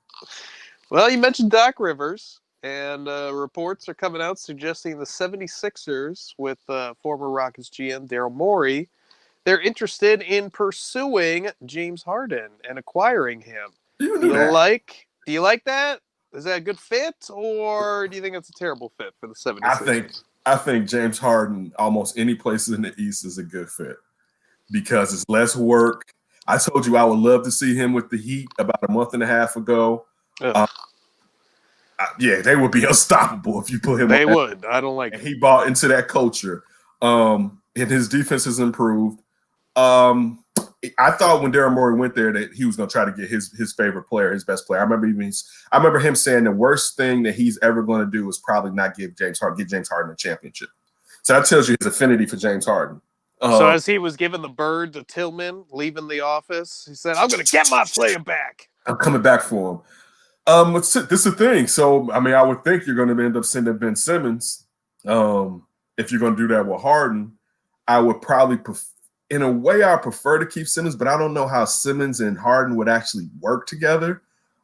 Well, you mentioned Doc Rivers, and reports are coming out suggesting the 76ers with former Rockets GM Daryl Morey, they're interested in pursuing James Harden and acquiring him. Do you like that? Is that a good fit, or do you think it's a terrible fit for the 76ers? I think James Harden, almost any place in the East, is a good fit because it's less work. I told you I would love to see him with the Heat about a month and a half ago. Yeah, they would be unstoppable if you put him. They would. I don't like it. He bought into that culture, and his defense has improved. I thought when Daryl Morey went there that he was going to try to get his favorite player, his best player. I remember him saying the worst thing that he's ever going to do is probably not give James Harden a championship. So that tells you his affinity for James Harden. So as he was giving the bird to Tillman, leaving the office, he said, "I'm going to get my player back. I'm coming back for him." This is the thing. So I would think you're going to end up sending Ben Simmons. If you're going to do that with Harden, I would probably in a way, I prefer to keep Simmons, but I don't know how Simmons and Harden would actually work together.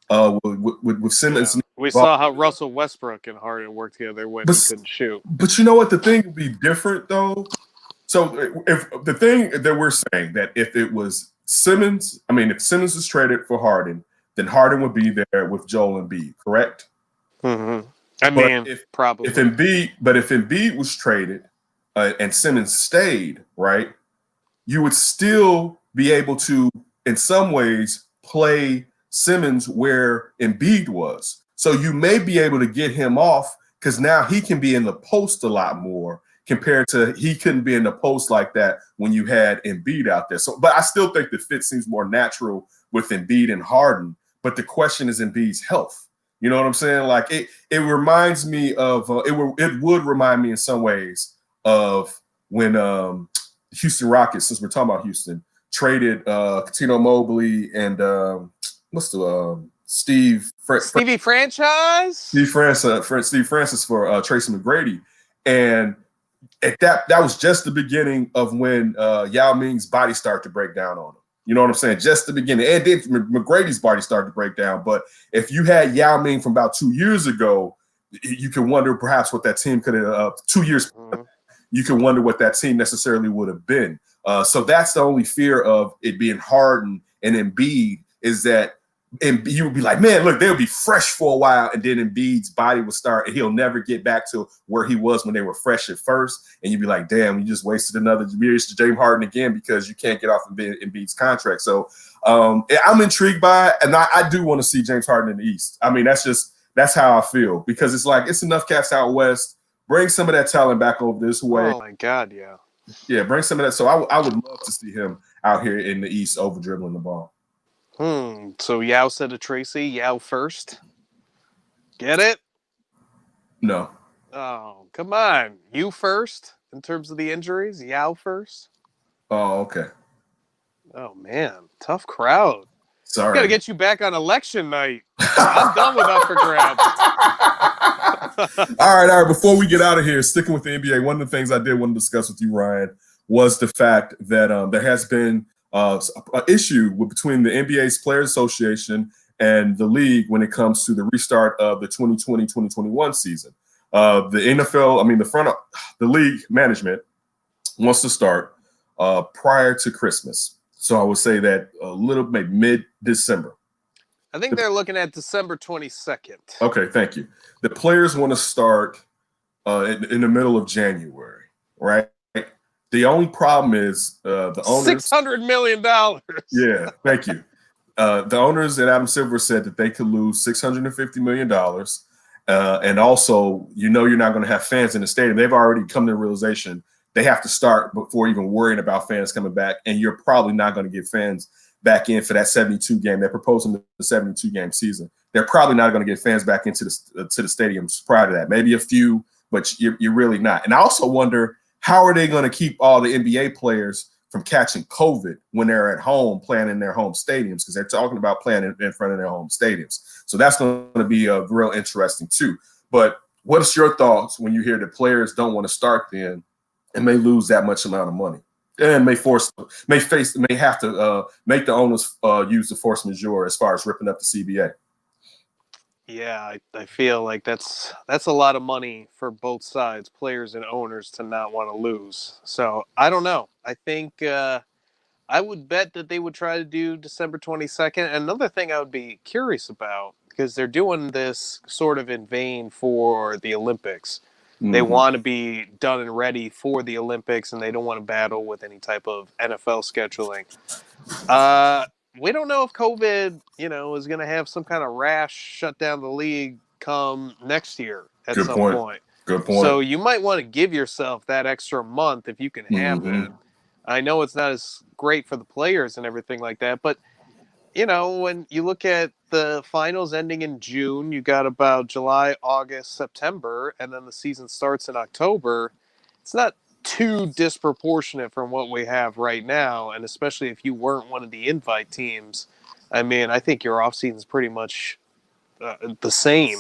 With Simmons, we saw how Russell Westbrook and Harden worked together when he couldn't shoot. But you know what? The thing would be different, though. So, if the thing that we're saying that if it was Simmons, if Simmons is traded for Harden, then Harden would be there with Joel Embiid, correct? Mm-hmm. Probably. If Embiid was traded and Simmons stayed, right? You would still be able to, in some ways, play Simmons where Embiid was. So you may be able to get him off because now he can be in the post a lot more compared to he couldn't be in the post like that when you had Embiid out there. So, but I still think the fit seems more natural with Embiid and Harden. But the question is Embiid's health. You know what I'm saying? Like it reminds me of it would remind me in some ways of when Houston Rockets, since we're talking about Houston, traded Coutinho Mobley and Steve Francis for Tracy McGrady, and at that was just the beginning of when Yao Ming's body started to break down on him. You know what I'm saying? Just the beginning, and then McGrady's body started to break down. But if you had Yao Ming from about 2 years ago, you can wonder perhaps what that team could have 2 years. You can wonder what that team necessarily would have been. So that's the only fear of it being Harden and Embiid is that you would be like, man, look, they'll be fresh for a while, and then Embiid's body will start, and he'll never get back to where he was when they were fresh at first. And you'd be like, damn, you just wasted another year to James Harden again because you can't get off Embiid's contract. So I'm intrigued by it, and I do want to see James Harden in the East. That's how I feel because it's like it's enough cats out west. Bring some of that talent back over this way. Oh, my God, yeah. Yeah, bring some of that. So I would love to see him out here in the East over dribbling the ball. So Yao said to Tracy, Yao first. Get it? No. Oh, come on. You first in terms of the injuries? Yao first? Oh, okay. Oh, man. Tough crowd. Sorry. Got to get you back on election night. I'm done with Up for Grabs. All right. Before we get out of here, sticking with the NBA, one of the things I did want to discuss with you, Ryan, was the fact that there has been an issue between the NBA's Players Association and the league when it comes to the restart of the 2020-2021 season. The NFL, the league management wants to start prior to Christmas. So I would say that a little, maybe mid-December. I think they're looking at December 22nd. Okay, thank you. The players want to start in the middle of January, right? The only problem is the owners. $600 million. Yeah, thank you. The owners at Adam Silver said that they could lose $650 million. And also, you're not going to have fans in the stadium. They've already come to the realization they have to start before even worrying about fans coming back. And you're probably not going to get fans back in for that 72 game. They're proposing the 72 game season. They're probably not going to get fans back into the stadiums prior to that. Maybe a few, but you're really not. And I also wonder, how are they going to keep all the NBA players from catching COVID when they're at home playing in their home stadiums? Because they're talking about playing in front of their home stadiums. So that's going to be real interesting too. But what is your thoughts when you hear that players don't want to start then and may lose that much amount of money and may have to make the owners use the force majeure as far as ripping up the CBA? Yeah, I feel like that's a lot of money for both sides, players and owners, to not want to lose. So I don't know. I think I would bet that they would try to do December 22nd. Another thing I would be curious about, because they're doing this sort of in vain for the Olympics. Mm-hmm. They want to be done and ready for the Olympics, and they don't want to battle with any type of NFL scheduling. We don't know if COVID, is going to have some kind of rash shut down the league come next year at some point. Good point. So you might want to give yourself that extra month if you can have it. I know it's not as great for the players and everything like that, but when you look at the finals ending in June, you got about July, August, September, and then the season starts in October. It's not too disproportionate from what we have right now, and especially if you weren't one of the invite teams. I mean, I think your offseason is pretty much the same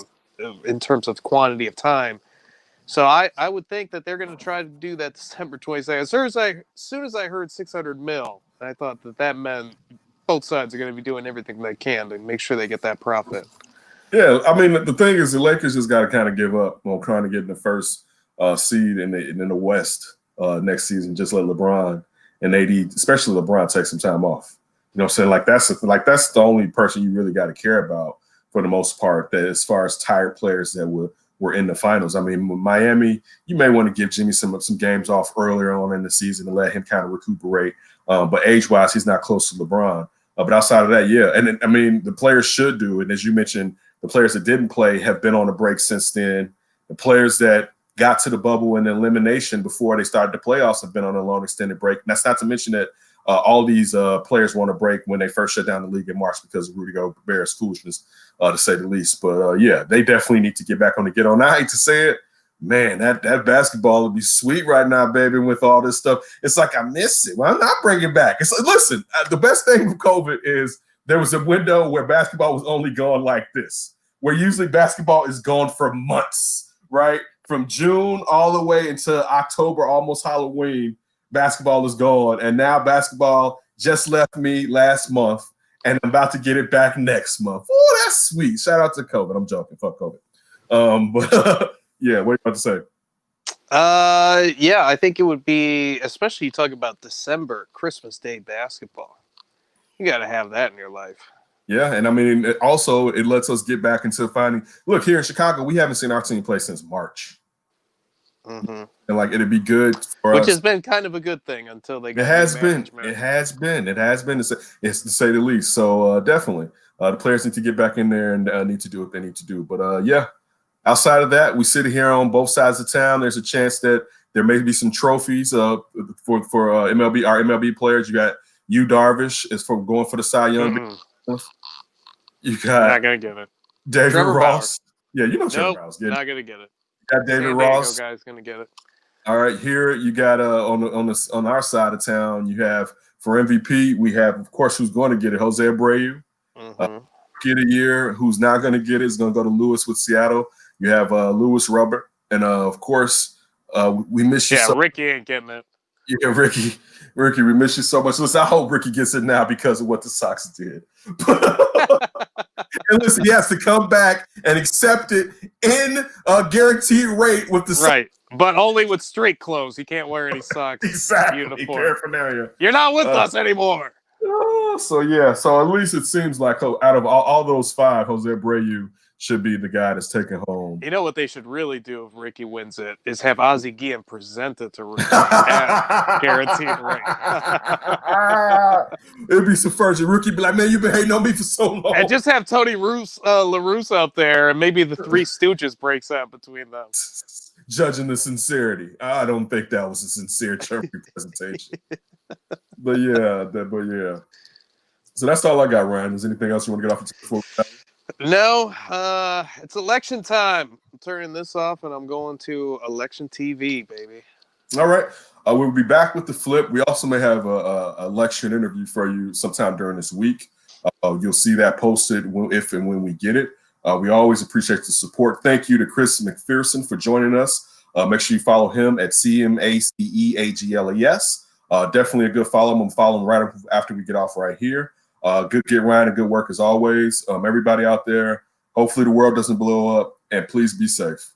in terms of quantity of time. So I would think that they're going to try to do that December 22nd. As soon as I heard $600 million, I thought that meant both sides are going to be doing everything they can to make sure they get that profit. Yeah, I mean, the thing is, the Lakers just got to kind of give up on trying to get in the first seed in the West next season. Just let LeBron and AD, especially LeBron, take some time off. You know what I'm saying? That's the only person you really got to care about for the most part. That as far as tired players that were in the finals. I mean, Miami, you may want to give Jimmy some games off earlier on in the season and let him kind of recuperate. But age-wise, he's not close to LeBron. But outside of that, yeah. And I mean, the players should do. And as you mentioned, the players that didn't play have been on a break since then. The players that got to the bubble and the elimination before they started the playoffs have been on a long extended break. And that's not to mention that all these players want a break when they first shut down the league in March because of Rudy Gobert's foolishness, to say the least. But yeah, they definitely need to get back on the get on. I hate to say it, man, that basketball would be sweet right now, baby, with all this stuff. It's like I miss it. Well, I'm not bringing it back. It's like, listen, the best thing with COVID is there was a window where basketball was only gone like this, where usually basketball is gone for months, right? From June all the way until October, almost Halloween, basketball is gone. And now basketball just left me last month, and I'm about to get it back next month. Oh, that's sweet. Shout out to COVID. I'm joking. Fuck COVID. But yeah, what are you about to say? Yeah, I think it would be, especially you talk about December, Christmas Day basketball. You got to have that in your life. Yeah, and I mean, it lets us get back into finding. Look, here in Chicago, we haven't seen our team play since March. Mm-hmm. And it'd be good for us. Which has been kind of a good thing until they got It has been, to say the least. So definitely, the players need to get back in there and need to do what they need to do. But yeah, outside of that, we sit here on both sides of town. There's a chance that there may be some trophies for MLB, our MLB players. You got Darvish is for going for the Cy Young. Mm-hmm. You got not gonna get it. David Trevor Ross. Bauer. Yeah, Trevor Ross. Not gonna get it. Got David San Ross. Diego guy's gonna get it. All right, here you got on our side of town, you have for MVP, we have, of course, who's going to get it, Jose Abreu. Rookie of the year, who's not going to get it, is going to go to Lewis with Seattle. You have Lewis Robert, and of course, we miss you. Yeah, so Ricky ain't getting it. Yeah, Ricky, we miss you so much. Listen, I hope Ricky gets it now because of what the Sox did. And listen, he has to come back and accept it in a guaranteed rate with the right, but only with street clothes. He can't wear any Sox exactly uniform. Paraphernalia. You're not with us anymore. So at least it seems like out of all those 5, Jose Abreu should be the guy that's taking home. You know what they should really do if Ricky wins it is have Ozzie Guillen present it to Ricky guaranteed rate. It'd be subversive. Ricky be like, man, you've been hating on me for so long. And just have Tony LaRusse out there, and maybe the Three Stooges breaks out between them. Judging the sincerity. I don't think that was a sincere Germany presentation. But yeah. So that's all I got, Ryan. Is there anything else you want to get off before we go? No, it's election time. I'm turning this off, and I'm going to election TV, baby. All right. We'll be back with the flip. We also may have a election interview for you sometime during this week. You'll see that posted if and when we get it. We always appreciate the support. Thank you to Chris McPherson for joining us. Make sure you follow him at CMACEAGLES. Definitely a good follow. I'm following right after we get off right here. Good get Ryan and good work as always. Everybody out there, hopefully the world doesn't blow up, and please be safe.